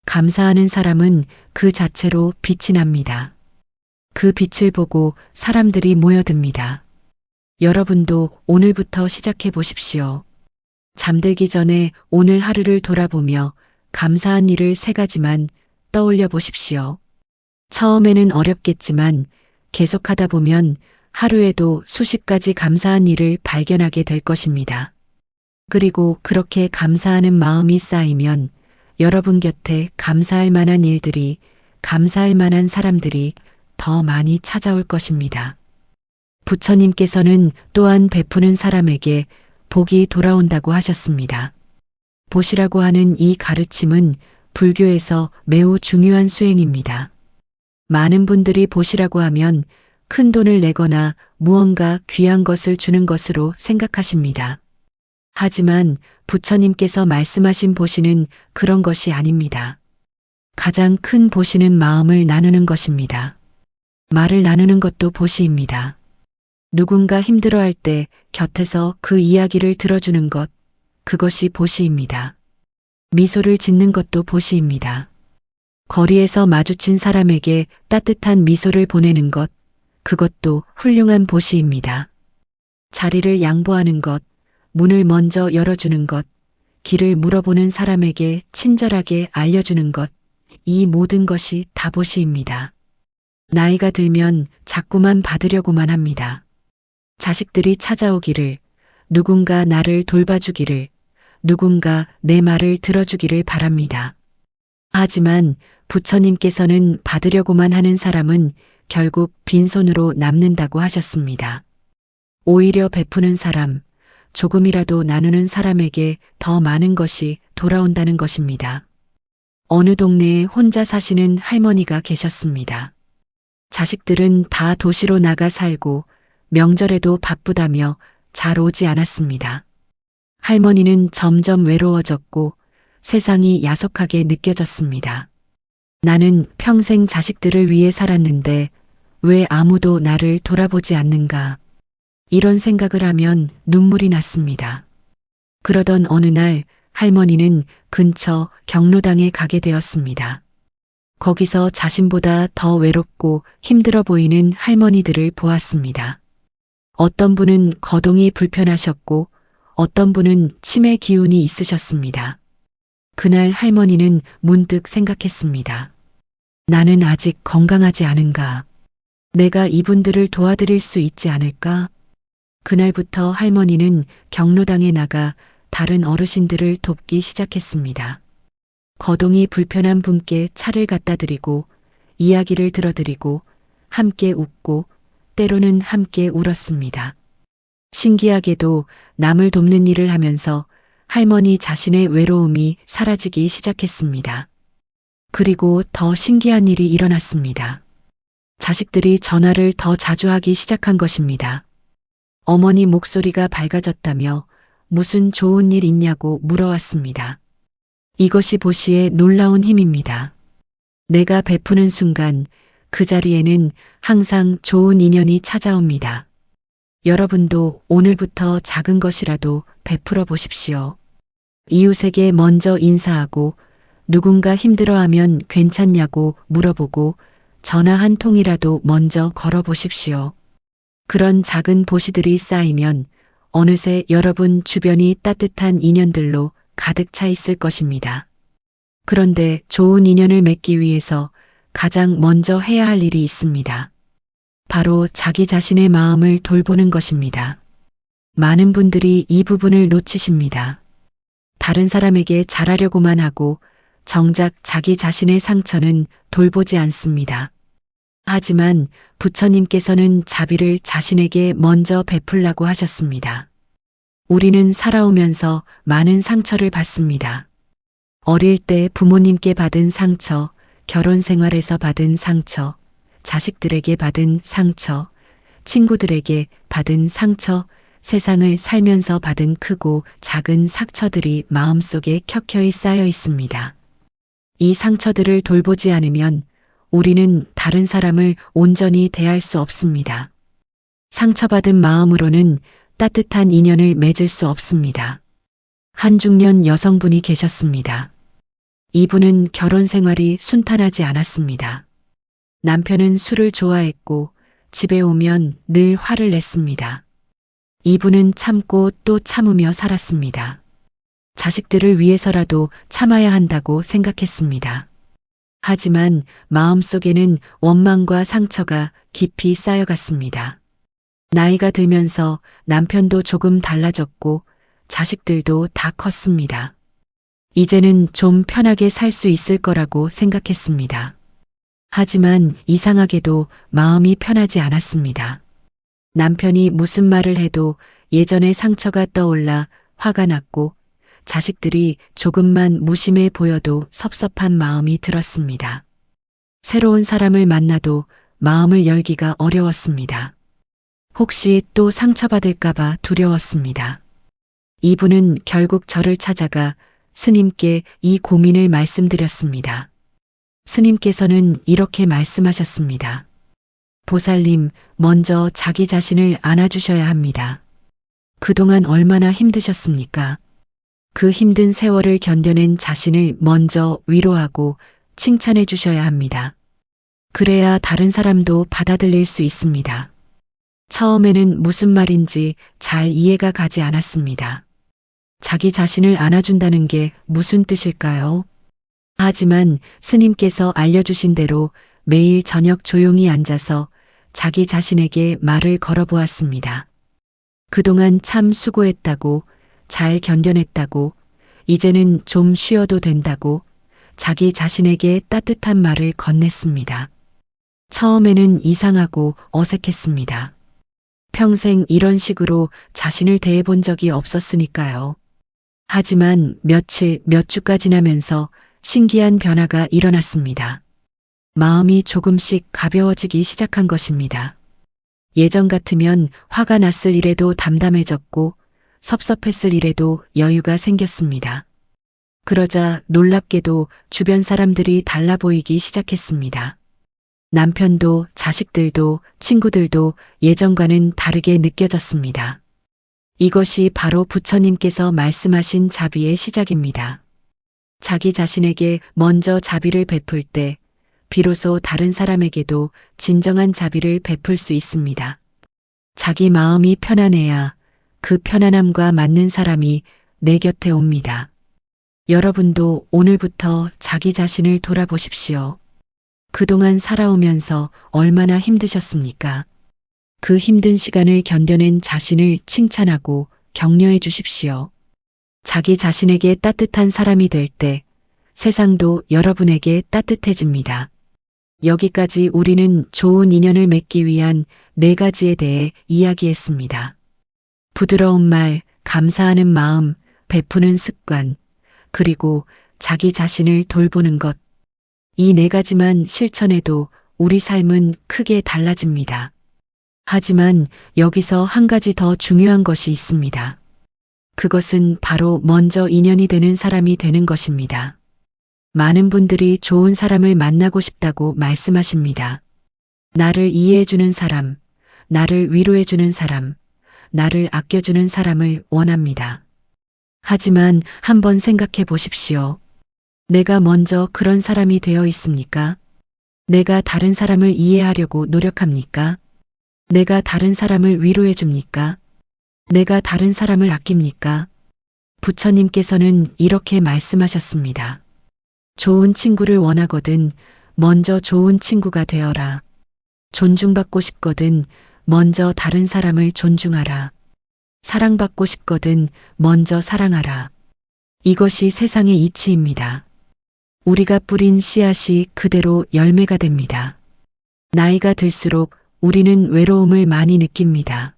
감사하는 사람은 그 자체로 빛이 납니다. 그 빛을 보고 사람들이 모여듭니다. 여러분도 오늘부터 시작해 보십시오. 잠들기 전에 오늘 하루를 돌아보며 감사한 일을 3가지만 떠올려 보십시오. 처음에는 어렵겠지만 계속하다 보면 하루에도 수십 가지 감사한 일을 발견하게 될 것입니다. 그리고 그렇게 감사하는 마음이 쌓이면 여러분 곁에 감사할 만한 일들이, 감사할 만한 사람들이 더 많이 찾아올 것입니다. 부처님께서는 또한 베푸는 사람에게 복이 돌아온다고 하셨습니다. 보시라고 하는 이 가르침은 불교에서 매우 중요한 수행입니다. 많은 분들이 보시라고 하면 큰 돈을 내거나 무언가 귀한 것을 주는 것으로 생각하십니다. 하지만 부처님께서 말씀하신 보시는 그런 것이 아닙니다. 가장 큰 보시는 마음을 나누는 것입니다. 말을 나누는 것도 보시입니다. 누군가 힘들어할 때 곁에서 그 이야기를 들어주는 것, 그것이 보시입니다. 미소를 짓는 것도 보시입니다. 거리에서 마주친 사람에게 따뜻한 미소를 보내는 것, 그것도 훌륭한 보시입니다. 자리를 양보하는 것, 문을 먼저 열어주는 것, 길을 물어보는 사람에게 친절하게 알려주는 것, 이 모든 것이 다 보시입니다. 나이가 들면 자꾸만 받으려고만 합니다. 자식들이 찾아오기를, 누군가 나를 돌봐주기를, 누군가 내 말을 들어주기를 바랍니다. 하지만 부처님께서는 받으려고만 하는 사람은 결국 빈손으로 남는다고 하셨습니다. 오히려 베푸는 사람, 조금이라도 나누는 사람에게 더 많은 것이 돌아온다는 것입니다. 어느 동네에 혼자 사시는 할머니가 계셨습니다. 자식들은 다 도시로 나가 살고 명절에도 바쁘다며 잘 오지 않았습니다. 할머니는 점점 외로워졌고 세상이 야속하게 느껴졌습니다. 나는 평생 자식들을 위해 살았는데 왜 아무도 나를 돌아보지 않는가? 이런 생각을 하면 눈물이 났습니다. 그러던 어느 날 할머니는 근처 경로당에 가게 되었습니다. 거기서 자신보다 더 외롭고 힘들어 보이는 할머니들을 보았습니다. 어떤 분은 거동이 불편하셨고 어떤 분은 치매 기운이 있으셨습니다. 그날 할머니는 문득 생각했습니다. 나는 아직 건강하지 않은가? 내가 이분들을 도와드릴 수 있지 않을까? 그날부터 할머니는 경로당에 나가 다른 어르신들을 돕기 시작했습니다. 거동이 불편한 분께 차를 갖다 드리고 이야기를 들어드리고 함께 웃고 때로는 함께 울었습니다. 신기하게도 남을 돕는 일을 하면서 할머니 자신의 외로움이 사라지기 시작했습니다. 그리고 더 신기한 일이 일어났습니다. 자식들이 전화를 더 자주 하기 시작한 것입니다. 어머니 목소리가 밝아졌다며 무슨 좋은 일 있냐고 물어왔습니다. 이것이 보시의 놀라운 힘입니다. 내가 베푸는 순간 그 자리에는 항상 좋은 인연이 찾아옵니다. 여러분도 오늘부터 작은 것이라도 베풀어 보십시오. 이웃에게 먼저 인사하고 누군가 힘들어하면 괜찮냐고 물어보고 전화 한 통이라도 먼저 걸어보십시오. 그런 작은 보시들이 쌓이면 어느새 여러분 주변이 따뜻한 인연들로 가득 차 있을 것입니다. 그런데 좋은 인연을 맺기 위해서 가장 먼저 해야 할 일이 있습니다. 바로 자기 자신의 마음을 돌보는 것입니다. 많은 분들이 이 부분을 놓치십니다. 다른 사람에게 잘하려고만 하고 정작 자기 자신의 상처는 돌보지 않습니다. 하지만 부처님께서는 자비를 자신에게 먼저 베풀라고 하셨습니다. 우리는 살아오면서 많은 상처를 받습니다. 어릴 때 부모님께 받은 상처, 결혼 생활에서 받은 상처, 자식들에게 받은 상처, 친구들에게 받은 상처, 세상을 살면서 받은 크고 작은 상처들이 마음속에 켜켜이 쌓여 있습니다. 이 상처들을 돌보지 않으면 우리는 다른 사람을 온전히 대할 수 없습니다. 상처받은 마음으로는 따뜻한 인연을 맺을 수 없습니다. 한 중년 여성분이 계셨습니다. 이분은 결혼 생활이 순탄하지 않았습니다. 남편은 술을 좋아했고 집에 오면 늘 화를 냈습니다. 이분은 참고 또 참으며 살았습니다. 자식들을 위해서라도 참아야 한다고 생각했습니다. 하지만 마음속에는 원망과 상처가 깊이 쌓여갔습니다. 나이가 들면서 남편도 조금 달라졌고 자식들도 다 컸습니다. 이제는 좀 편하게 살 수 있을 거라고 생각했습니다. 하지만 이상하게도 마음이 편하지 않았습니다. 남편이 무슨 말을 해도 예전의 상처가 떠올라 화가 났고 자식들이 조금만 무심해 보여도 섭섭한 마음이 들었습니다. 새로운 사람을 만나도 마음을 열기가 어려웠습니다. 혹시 또 상처받을까봐 두려웠습니다. 이분은 결국 저를 찾아가 스님께 이 고민을 말씀드렸습니다. 스님께서는 이렇게 말씀하셨습니다. 보살님, 먼저 자기 자신을 안아주셔야 합니다. 그동안 얼마나 힘드셨습니까? 그 힘든 세월을 견뎌낸 자신을 먼저 위로하고 칭찬해 주셔야 합니다. 그래야 다른 사람도 받아들일 수 있습니다. 처음에는 무슨 말인지 잘 이해가 가지 않았습니다. 자기 자신을 안아준다는 게 무슨 뜻일까요? 하지만 스님께서 알려주신 대로 매일 저녁 조용히 앉아서 자기 자신에게 말을 걸어보았습니다. 그동안 참 수고했다고, 잘 견뎌냈다고, 이제는 좀 쉬어도 된다고 자기 자신에게 따뜻한 말을 건넸습니다. 처음에는 이상하고 어색했습니다. 평생 이런 식으로 자신을 대해본 적이 없었으니까요. 하지만 며칠, 몇 주가 지나면서 신기한 변화가 일어났습니다. 마음이 조금씩 가벼워지기 시작한 것입니다. 예전 같으면 화가 났을 일에도 담담해졌고 섭섭했을 일에도 여유가 생겼습니다. 그러자 놀랍게도 주변 사람들이 달라 보이기 시작했습니다. 남편도 자식들도 친구들도 예전과는 다르게 느껴졌습니다. 이것이 바로 부처님께서 말씀하신 자비의 시작입니다. 자기 자신에게 먼저 자비를 베풀 때 비로소 다른 사람에게도 진정한 자비를 베풀 수 있습니다. 자기 마음이 편안해야 그 편안함과 맞는 사람이 내 곁에 옵니다. 여러분도 오늘부터 자기 자신을 돌아보십시오. 그동안 살아오면서 얼마나 힘드셨습니까? 그 힘든 시간을 견뎌낸 자신을 칭찬하고 격려해 주십시오. 자기 자신에게 따뜻한 사람이 될 때 세상도 여러분에게 따뜻해집니다. 여기까지 우리는 좋은 인연을 맺기 위한 4가지에 대해 이야기했습니다. 부드러운 말, 감사하는 마음, 베푸는 습관, 그리고 자기 자신을 돌보는 것. 이 4가지만 실천해도 우리 삶은 크게 달라집니다. 하지만 여기서 한 가지 더 중요한 것이 있습니다. 그것은 바로 먼저 인연이 되는 사람이 되는 것입니다. 많은 분들이 좋은 사람을 만나고 싶다고 말씀하십니다. 나를 이해해주는 사람, 나를 위로해주는 사람, 나를 아껴주는 사람을 원합니다. 하지만 한번 생각해 보십시오. 내가 먼저 그런 사람이 되어 있습니까? 내가 다른 사람을 이해하려고 노력합니까? 내가 다른 사람을 위로해 줍니까? 내가 다른 사람을 아낍니까? 부처님께서는 이렇게 말씀하셨습니다. 좋은 친구를 원하거든 먼저 좋은 친구가 되어라. 존중받고 싶거든 먼저 다른 사람을 존중하라. 사랑받고 싶거든 먼저 사랑하라. 이것이 세상의 이치입니다. 우리가 뿌린 씨앗이 그대로 열매가 됩니다. 나이가 들수록 우리는 외로움을 많이 느낍니다.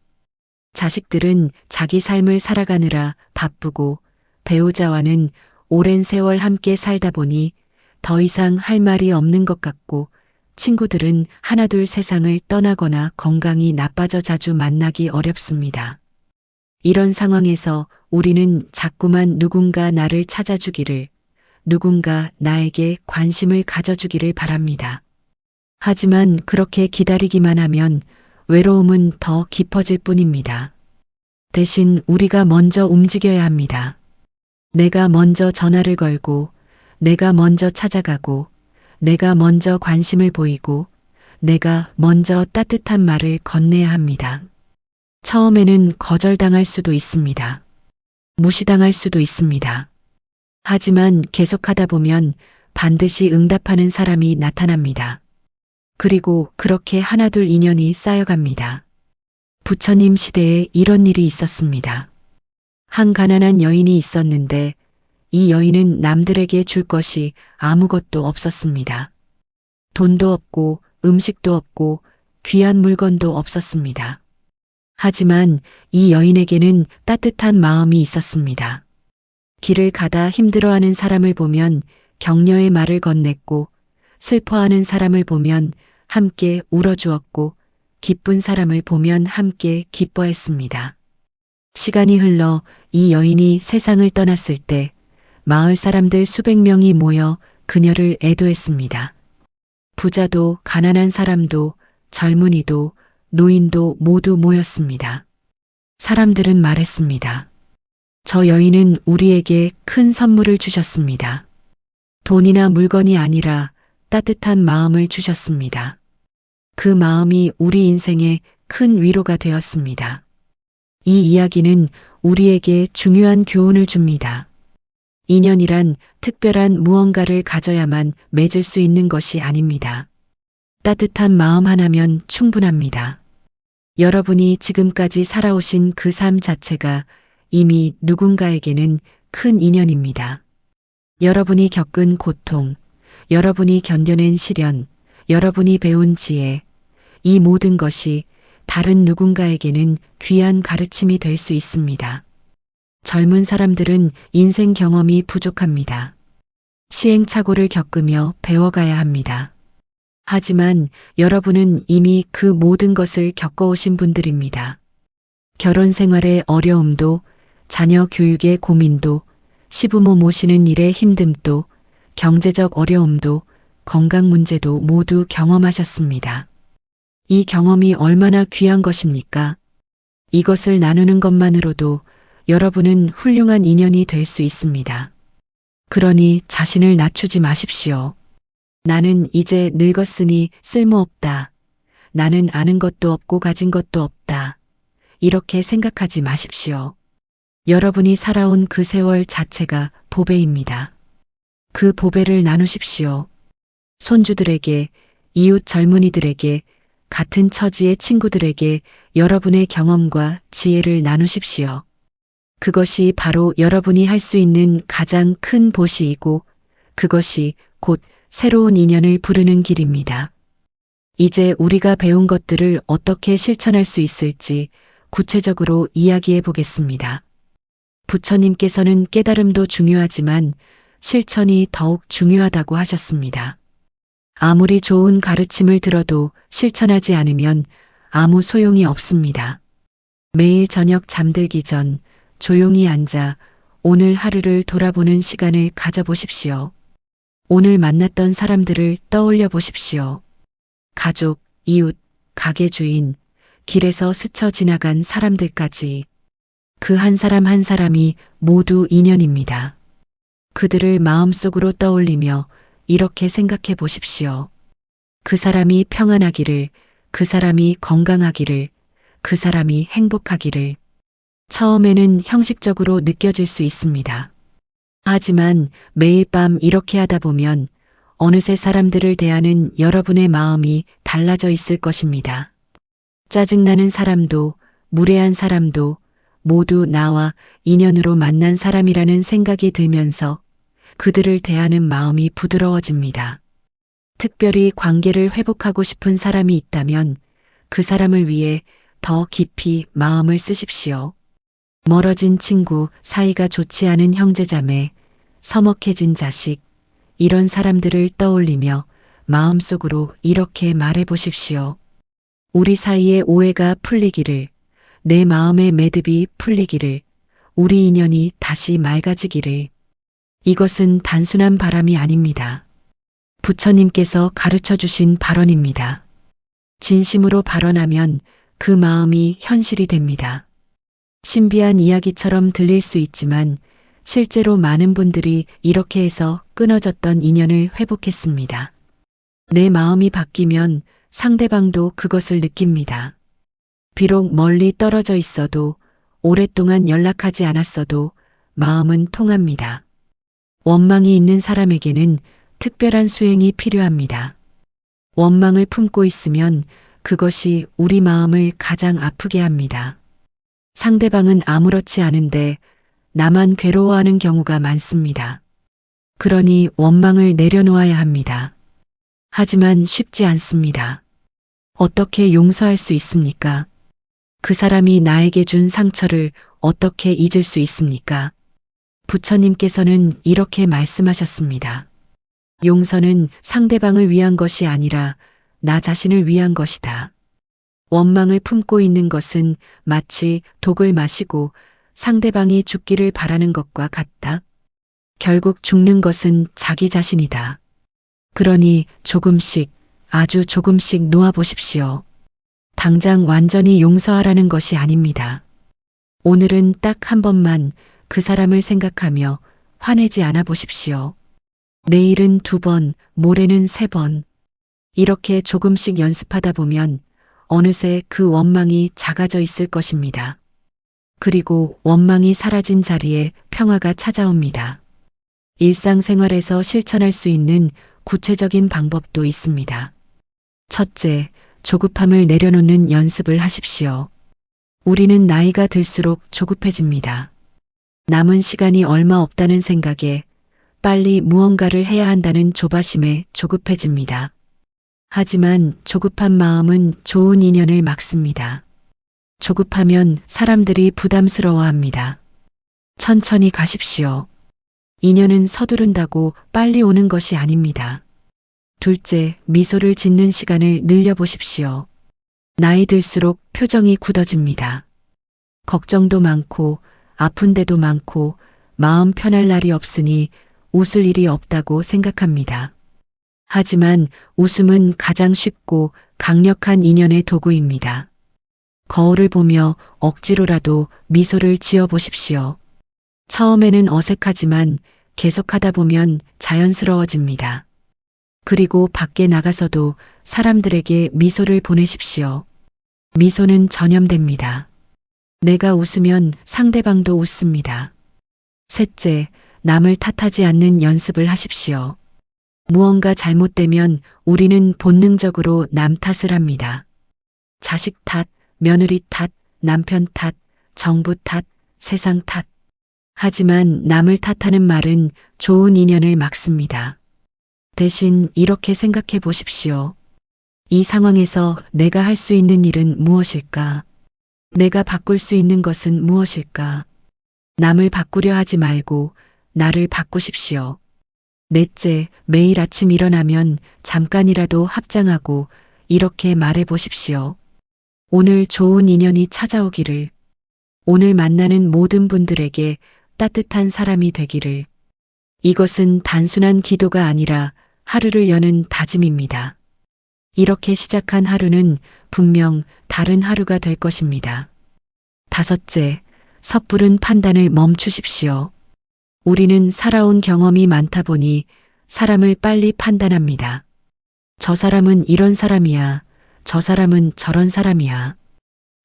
자식들은 자기 삶을 살아가느라 바쁘고 배우자와는 오랜 세월 함께 살다 보니 더 이상 할 말이 없는 것 같고 친구들은 하나둘 세상을 떠나거나 건강이 나빠져 자주 만나기 어렵습니다. 이런 상황에서 우리는 자꾸만 누군가 나를 찾아주기를, 누군가 나에게 관심을 가져주기를 바랍니다. 하지만 그렇게 기다리기만 하면 외로움은 더 깊어질 뿐입니다. 대신 우리가 먼저 움직여야 합니다. 내가 먼저 전화를 걸고, 내가 먼저 찾아가고, 내가 먼저 관심을 보이고, 내가 먼저 따뜻한 말을 건네야 합니다. 처음에는 거절당할 수도 있습니다. 무시당할 수도 있습니다. 하지만 계속하다 보면 반드시 응답하는 사람이 나타납니다. 그리고 그렇게 하나둘 인연이 쌓여갑니다. 부처님 시대에 이런 일이 있었습니다. 한 가난한 여인이 있었는데 이 여인은 남들에게 줄 것이 아무것도 없었습니다. 돈도 없고 음식도 없고 귀한 물건도 없었습니다. 하지만 이 여인에게는 따뜻한 마음이 있었습니다. 길을 가다 힘들어하는 사람을 보면 격려의 말을 건넸고 슬퍼하는 사람을 보면 함께 울어주었고 기쁜 사람을 보면 함께 기뻐했습니다. 시간이 흘러 이 여인이 세상을 떠났을 때 마을 사람들 수백 명이 모여 그녀를 애도했습니다. 부자도 가난한 사람도 젊은이도 노인도 모두 모였습니다. 사람들은 말했습니다. 저 여인은 우리에게 큰 선물을 주셨습니다. 돈이나 물건이 아니라 따뜻한 마음을 주셨습니다. 그 마음이 우리 인생에 큰 위로가 되었습니다. 이 이야기는 우리에게 중요한 교훈을 줍니다. 인연이란 특별한 무언가를 가져야만 맺을 수 있는 것이 아닙니다. 따뜻한 마음 하나면 충분합니다. 여러분이 지금까지 살아오신 그 삶 자체가 이미 누군가에게는 큰 인연입니다. 여러분이 겪은 고통, 여러분이 견뎌낸 시련, 여러분이 배운 지혜, 이 모든 것이 다른 누군가에게는 귀한 가르침이 될 수 있습니다. 젊은 사람들은 인생 경험이 부족합니다. 시행착오를 겪으며 배워가야 합니다. 하지만 여러분은 이미 그 모든 것을 겪어오신 분들입니다. 결혼 생활의 어려움도, 자녀 교육의 고민도, 시부모 모시는 일의 힘듦도, 경제적 어려움도, 건강 문제도 모두 경험하셨습니다. 이 경험이 얼마나 귀한 것입니까? 이것을 나누는 것만으로도 여러분은 훌륭한 인연이 될 수 있습니다. 그러니 자신을 낮추지 마십시오. 나는 이제 늙었으니 쓸모없다. 나는 아는 것도 없고 가진 것도 없다. 이렇게 생각하지 마십시오. 여러분이 살아온 그 세월 자체가 보배입니다. 그 보배를 나누십시오. 손주들에게, 이웃 젊은이들에게, 같은 처지의 친구들에게 여러분의 경험과 지혜를 나누십시오. 그것이 바로 여러분이 할 수 있는 가장 큰 보시이고 그것이 곧 새로운 인연을 부르는 길입니다. 이제 우리가 배운 것들을 어떻게 실천할 수 있을지 구체적으로 이야기해 보겠습니다. 부처님께서는 깨달음도 중요하지만 실천이 더욱 중요하다고 하셨습니다. 아무리 좋은 가르침을 들어도 실천하지 않으면 아무 소용이 없습니다. 매일 저녁 잠들기 전 조용히 앉아 오늘 하루를 돌아보는 시간을 가져보십시오. 오늘 만났던 사람들을 떠올려 보십시오. 가족, 이웃, 가게 주인, 길에서 스쳐 지나간 사람들까지 그 한 사람 한 사람이 모두 인연입니다. 그들을 마음속으로 떠올리며 이렇게 생각해 보십시오. 그 사람이 평안하기를, 그 사람이 건강하기를, 그 사람이 행복하기를. 처음에는 형식적으로 느껴질 수 있습니다. 하지만 매일 밤 이렇게 하다 보면 어느새 사람들을 대하는 여러분의 마음이 달라져 있을 것입니다. 짜증나는 사람도, 무례한 사람도 모두 나와 인연으로 만난 사람이라는 생각이 들면서 그들을 대하는 마음이 부드러워집니다. 특별히 관계를 회복하고 싶은 사람이 있다면 그 사람을 위해 더 깊이 마음을 쓰십시오. 멀어진 친구, 사이가 좋지 않은 형제자매, 서먹해진 자식, 이런 사람들을 떠올리며 마음속으로 이렇게 말해 보십시오. 우리 사이의 오해가 풀리기를, 내 마음의 매듭이 풀리기를, 우리 인연이 다시 맑아지기를. 이것은 단순한 바람이 아닙니다. 부처님께서 가르쳐 주신 발언입니다. 진심으로 발언하면 그 마음이 현실이 됩니다. 신비한 이야기처럼 들릴 수 있지만 실제로 많은 분들이 이렇게 해서 끊어졌던 인연을 회복했습니다. 내 마음이 바뀌면 상대방도 그것을 느낍니다. 비록 멀리 떨어져 있어도 오랫동안 연락하지 않았어도 마음은 통합니다. 원망이 있는 사람에게는 특별한 수행이 필요합니다. 원망을 품고 있으면 그것이 우리 마음을 가장 아프게 합니다. 상대방은 아무렇지 않은데 나만 괴로워하는 경우가 많습니다. 그러니 원망을 내려놓아야 합니다. 하지만 쉽지 않습니다. 어떻게 용서할 수 있습니까? 그 사람이 나에게 준 상처를 어떻게 잊을 수 있습니까? 부처님께서는 이렇게 말씀하셨습니다. 용서는 상대방을 위한 것이 아니라 나 자신을 위한 것이다. 원망을 품고 있는 것은 마치 독을 마시고 상대방이 죽기를 바라는 것과 같다. 결국 죽는 것은 자기 자신이다. 그러니 조금씩, 아주 조금씩 놓아보십시오. 당장 완전히 용서하라는 것이 아닙니다. 오늘은 딱 한 번만 그 사람을 생각하며 화내지 않아 보십시오. 내일은 2번, 모레는 3번. 이렇게 조금씩 연습하다 보면 어느새 그 원망이 작아져 있을 것입니다. 그리고 원망이 사라진 자리에 평화가 찾아옵니다. 일상생활에서 실천할 수 있는 구체적인 방법도 있습니다. 첫째, 조급함을 내려놓는 연습을 하십시오. 우리는 나이가 들수록 조급해집니다. 남은 시간이 얼마 없다는 생각에 빨리 무언가를 해야 한다는 조바심에 조급해집니다. 하지만 조급한 마음은 좋은 인연을 막습니다. 조급하면 사람들이 부담스러워합니다. 천천히 가십시오. 인연은 서두른다고 빨리 오는 것이 아닙니다. 둘째, 미소를 짓는 시간을 늘려보십시오. 나이 들수록 표정이 굳어집니다. 걱정도 많고 아픈 데도 많고 마음 편할 날이 없으니 웃을 일이 없다고 생각합니다. 하지만 웃음은 가장 쉽고 강력한 인연의 도구입니다. 거울을 보며 억지로라도 미소를 지어 보십시오. 처음에는 어색하지만 계속하다 보면 자연스러워집니다. 그리고 밖에 나가서도 사람들에게 미소를 보내십시오. 미소는 전염됩니다. 내가 웃으면 상대방도 웃습니다. 셋째, 남을 탓하지 않는 연습을 하십시오. 무언가 잘못되면 우리는 본능적으로 남 탓을 합니다. 자식 탓, 며느리 탓, 남편 탓, 정부 탓, 세상 탓. 하지만 남을 탓하는 말은 좋은 인연을 막습니다. 대신 이렇게 생각해 보십시오. 이 상황에서 내가 할 수 있는 일은 무엇일까? 내가 바꿀 수 있는 것은 무엇일까? 남을 바꾸려 하지 말고 나를 바꾸십시오. 넷째, 매일 아침 일어나면 잠깐이라도 합장하고 이렇게 말해 보십시오. 오늘 좋은 인연이 찾아오기를. 오늘 만나는 모든 분들에게 따뜻한 사람이 되기를. 이것은 단순한 기도가 아니라 하루를 여는 다짐입니다. 이렇게 시작한 하루는 분명 다른 하루가 될 것입니다. 다섯째, 섣부른 판단을 멈추십시오. 우리는 살아온 경험이 많다 보니 사람을 빨리 판단합니다. 저 사람은 이런 사람이야. 저 사람은 저런 사람이야.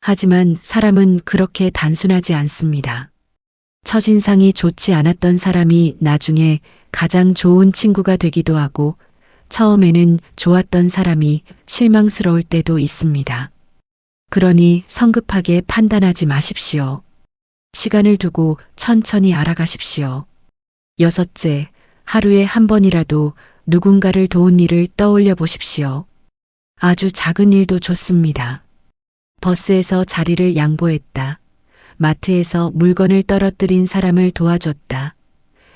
하지만 사람은 그렇게 단순하지 않습니다. 첫인상이 좋지 않았던 사람이 나중에 가장 좋은 친구가 되기도 하고 처음에는 좋았던 사람이 실망스러울 때도 있습니다. 그러니 성급하게 판단하지 마십시오. 시간을 두고 천천히 알아가십시오. 여섯째, 하루에 한 번이라도 누군가를 도운 일을 떠올려 보십시오. 아주 작은 일도 좋습니다. 버스에서 자리를 양보했다. 마트에서 물건을 떨어뜨린 사람을 도와줬다.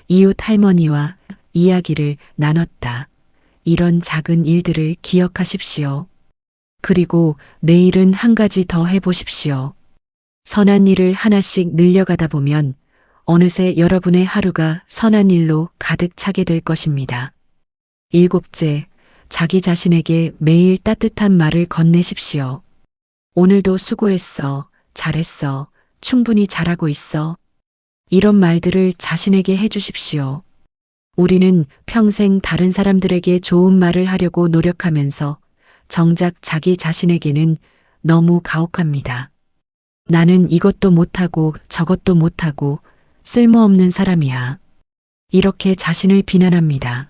이웃 할머니와 이야기를 나눴다. 이런 작은 일들을 기억하십시오. 그리고 내일은 한 가지 더 해보십시오. 선한 일을 하나씩 늘려가다 보면 어느새 여러분의 하루가 선한 일로 가득 차게 될 것입니다. 일곱째, 자기 자신에게 매일 따뜻한 말을 건네십시오. 오늘도 수고했어. 잘했어. 충분히 잘하고 있어. 이런 말들을 자신에게 해주십시오. 우리는 평생 다른 사람들에게 좋은 말을 하려고 노력하면서 정작 자기 자신에게는 너무 가혹합니다. 나는 이것도 못하고 저것도 못하고 쓸모없는 사람이야. 이렇게 자신을 비난합니다.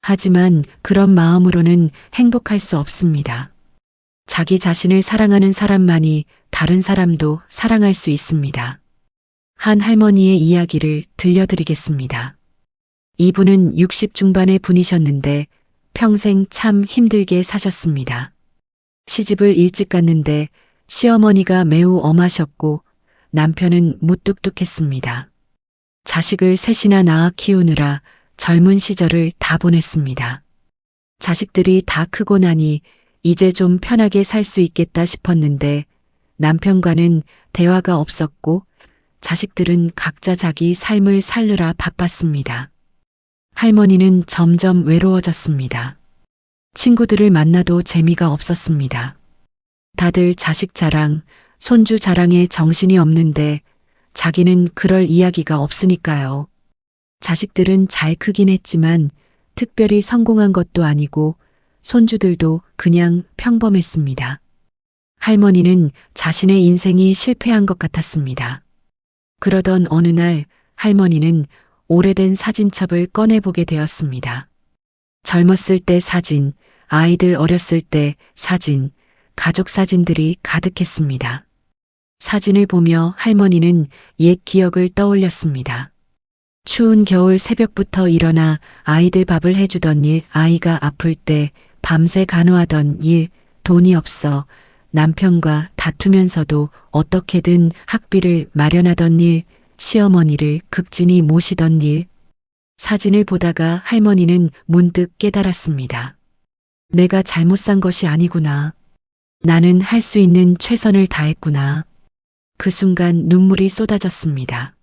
하지만 그런 마음으로는 행복할 수 없습니다. 자기 자신을 사랑하는 사람만이 다른 사람도 사랑할 수 있습니다. 한 할머니의 이야기를 들려드리겠습니다. 이분은 60 중반의 분이셨는데 평생 참 힘들게 사셨습니다. 시집을 일찍 갔는데 시어머니가 매우 엄하셨고 남편은 무뚝뚝했습니다. 자식을 셋이나 낳아 키우느라 젊은 시절을 다 보냈습니다. 자식들이 다 크고 나니 이제 좀 편하게 살 수 있겠다 싶었는데 남편과는 대화가 없었고 자식들은 각자 자기 삶을 살느라 바빴습니다. 할머니는 점점 외로워졌습니다. 친구들을 만나도 재미가 없었습니다. 다들 자식 자랑, 손주 자랑에 정신이 없는데 자기는 그럴 이야기가 없으니까요. 자식들은 잘 크긴 했지만 특별히 성공한 것도 아니고 손주들도 그냥 평범했습니다. 할머니는 자신의 인생이 실패한 것 같았습니다. 그러던 어느 날 할머니는 오래된 사진첩을 꺼내보게 되었습니다. 젊었을 때 사진, 아이들 어렸을 때 사진, 가족 사진들이 가득했습니다. 사진을 보며 할머니는 옛 기억을 떠올렸습니다. 추운 겨울 새벽부터 일어나 아이들 밥을 해주던 일, 아이가 아플 때 밤새 간호하던 일, 돈이 없어 남편과 다투면서도 어떻게든 학비를 마련하던 일, 시어머니를 극진히 모시던 일. 사진을 보다가 할머니는 문득 깨달았습니다. 내가 잘못 산 것이 아니구나. 나는 할 수 있는 최선을 다했구나. 그 순간 눈물이 쏟아졌습니다.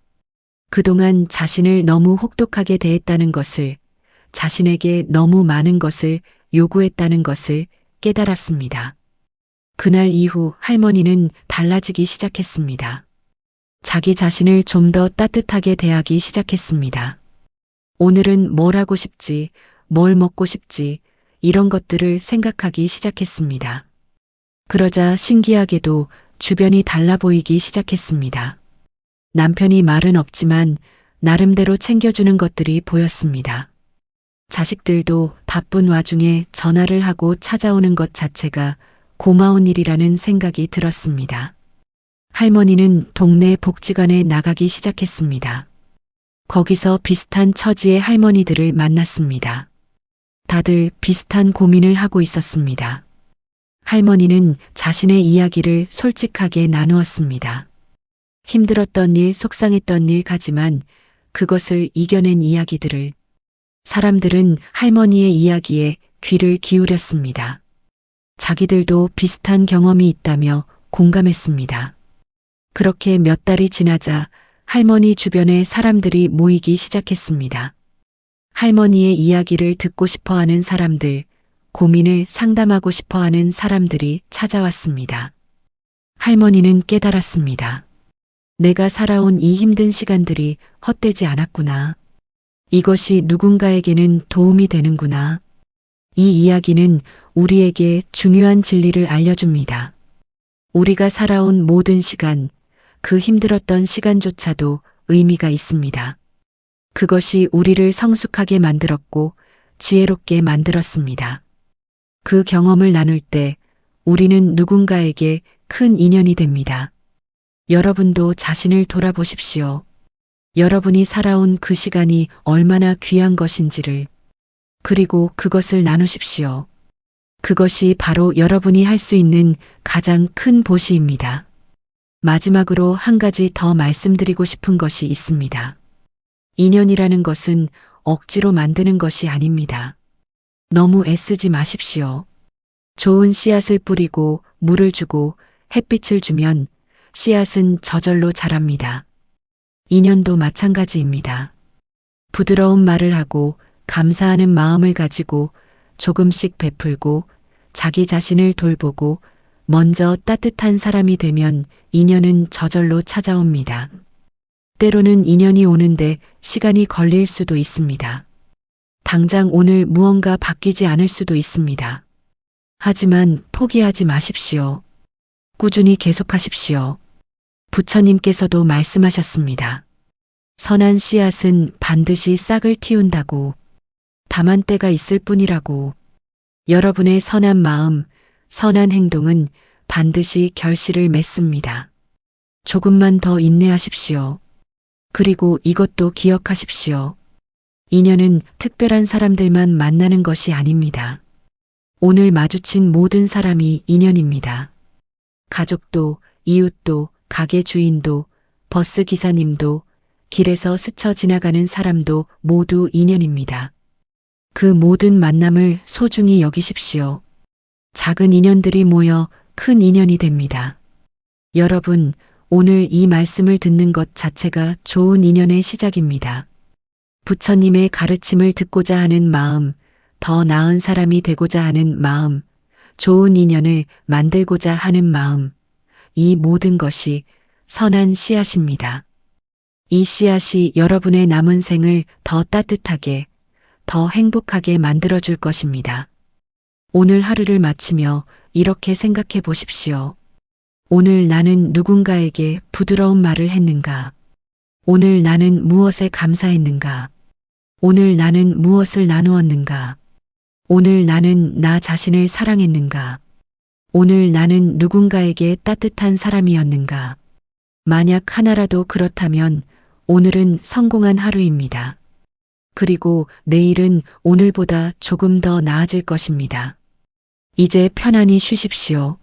그동안 자신을 너무 혹독하게 대했다는 것을, 자신에게 너무 많은 것을 요구했다는 것을 깨달았습니다. 그날 이후 할머니는 달라지기 시작했습니다. 자기 자신을 좀 더 따뜻하게 대하기 시작했습니다. 오늘은 뭘 하고 싶지, 뭘 먹고 싶지, 이런 것들을 생각하기 시작했습니다. 그러자 신기하게도 주변이 달라 보이기 시작했습니다. 남편이 말은 없지만 나름대로 챙겨주는 것들이 보였습니다. 자식들도 바쁜 와중에 전화를 하고 찾아오는 것 자체가 고마운 일이라는 생각이 들었습니다. 할머니는 동네 복지관에 나가기 시작했습니다. 거기서 비슷한 처지의 할머니들을 만났습니다. 다들 비슷한 고민을 하고 있었습니다. 할머니는 자신의 이야기를 솔직하게 나누었습니다. 힘들었던 일, 속상했던 일 가지만 그것을 이겨낸 이야기들을. 사람들은 할머니의 이야기에 귀를 기울였습니다. 자기들도 비슷한 경험이 있다며 공감했습니다. 그렇게 몇 달이 지나자 할머니 주변에 사람들이 모이기 시작했습니다. 할머니의 이야기를 듣고 싶어 하는 사람들, 고민을 상담하고 싶어 하는 사람들이 찾아왔습니다. 할머니는 깨달았습니다. 내가 살아온 이 힘든 시간들이 헛되지 않았구나. 이것이 누군가에게는 도움이 되는구나. 이 이야기는 우리에게 중요한 진리를 알려줍니다. 우리가 살아온 모든 시간, 그 힘들었던 시간조차도 의미가 있습니다. 그것이 우리를 성숙하게 만들었고 지혜롭게 만들었습니다. 그 경험을 나눌 때 우리는 누군가에게 큰 인연이 됩니다. 여러분도 자신을 돌아보십시오. 여러분이 살아온 그 시간이 얼마나 귀한 것인지를, 그리고 그것을 나누십시오. 그것이 바로 여러분이 할 수 있는 가장 큰 보시입니다. 마지막으로 한 가지 더 말씀드리고 싶은 것이 있습니다. 인연이라는 것은 억지로 만드는 것이 아닙니다. 너무 애쓰지 마십시오. 좋은 씨앗을 뿌리고 물을 주고 햇빛을 주면 씨앗은 저절로 자랍니다. 인연도 마찬가지입니다. 부드러운 말을 하고 감사하는 마음을 가지고 조금씩 베풀고 자기 자신을 돌보고 먼저 따뜻한 사람이 되면 인연은 저절로 찾아옵니다. 때로는 인연이 오는데 시간이 걸릴 수도 있습니다. 당장 오늘 무언가 바뀌지 않을 수도 있습니다. 하지만 포기하지 마십시오. 꾸준히 계속하십시오. 부처님께서도 말씀하셨습니다. 선한 씨앗은 반드시 싹을 틔운다고. 다만 때가 있을 뿐이라고. 여러분의 선한 마음, 선한 행동은 반드시 결실을 맺습니다. 조금만 더 인내하십시오. 그리고 이것도 기억하십시오. 인연은 특별한 사람들만 만나는 것이 아닙니다. 오늘 마주친 모든 사람이 인연입니다. 가족도, 이웃도, 가게 주인도, 버스 기사님도, 길에서 스쳐 지나가는 사람도 모두 인연입니다. 그 모든 만남을 소중히 여기십시오. 작은 인연들이 모여 큰 인연이 됩니다. 여러분, 오늘 이 말씀을 듣는 것 자체가 좋은 인연의 시작입니다. 부처님의 가르침을 듣고자 하는 마음, 더 나은 사람이 되고자 하는 마음, 좋은 인연을 만들고자 하는 마음, 이 모든 것이 선한 씨앗입니다. 이 씨앗이 여러분의 남은 생을 더 따뜻하게, 더 행복하게 만들어줄 것입니다. 오늘 하루를 마치며 이렇게 생각해 보십시오. 오늘 나는 누군가에게 부드러운 말을 했는가? 오늘 나는 무엇에 감사했는가? 오늘 나는 무엇을 나누었는가? 오늘 나는 나 자신을 사랑했는가? 오늘 나는 누군가에게 따뜻한 사람이었는가? 만약 하나라도 그렇다면 오늘은 성공한 하루입니다. 그리고 내일은 오늘보다 조금 더 나아질 것입니다. 이제 편안히 쉬십시오.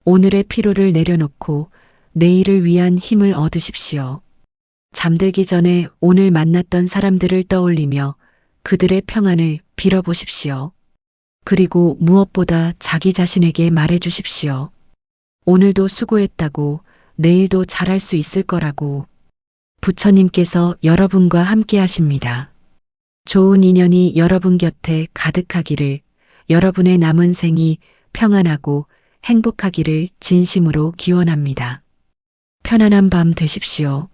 오늘의 피로를 내려놓고 내일을 위한 힘을 얻으십시오. 잠들기 전에 오늘 만났던 사람들을 떠올리며 그들의 평안을 빌어보십시오. 그리고 무엇보다 자기 자신에게 말해주십시오. 오늘도 수고했다고, 내일도 잘할 수 있을 거라고. 부처님께서 여러분과 함께 하십니다. 좋은 인연이 여러분 곁에 가득하기를, 여러분의 남은 생이 평안하고 행복하기를 진심으로 기원합니다. 편안한 밤 되십시오.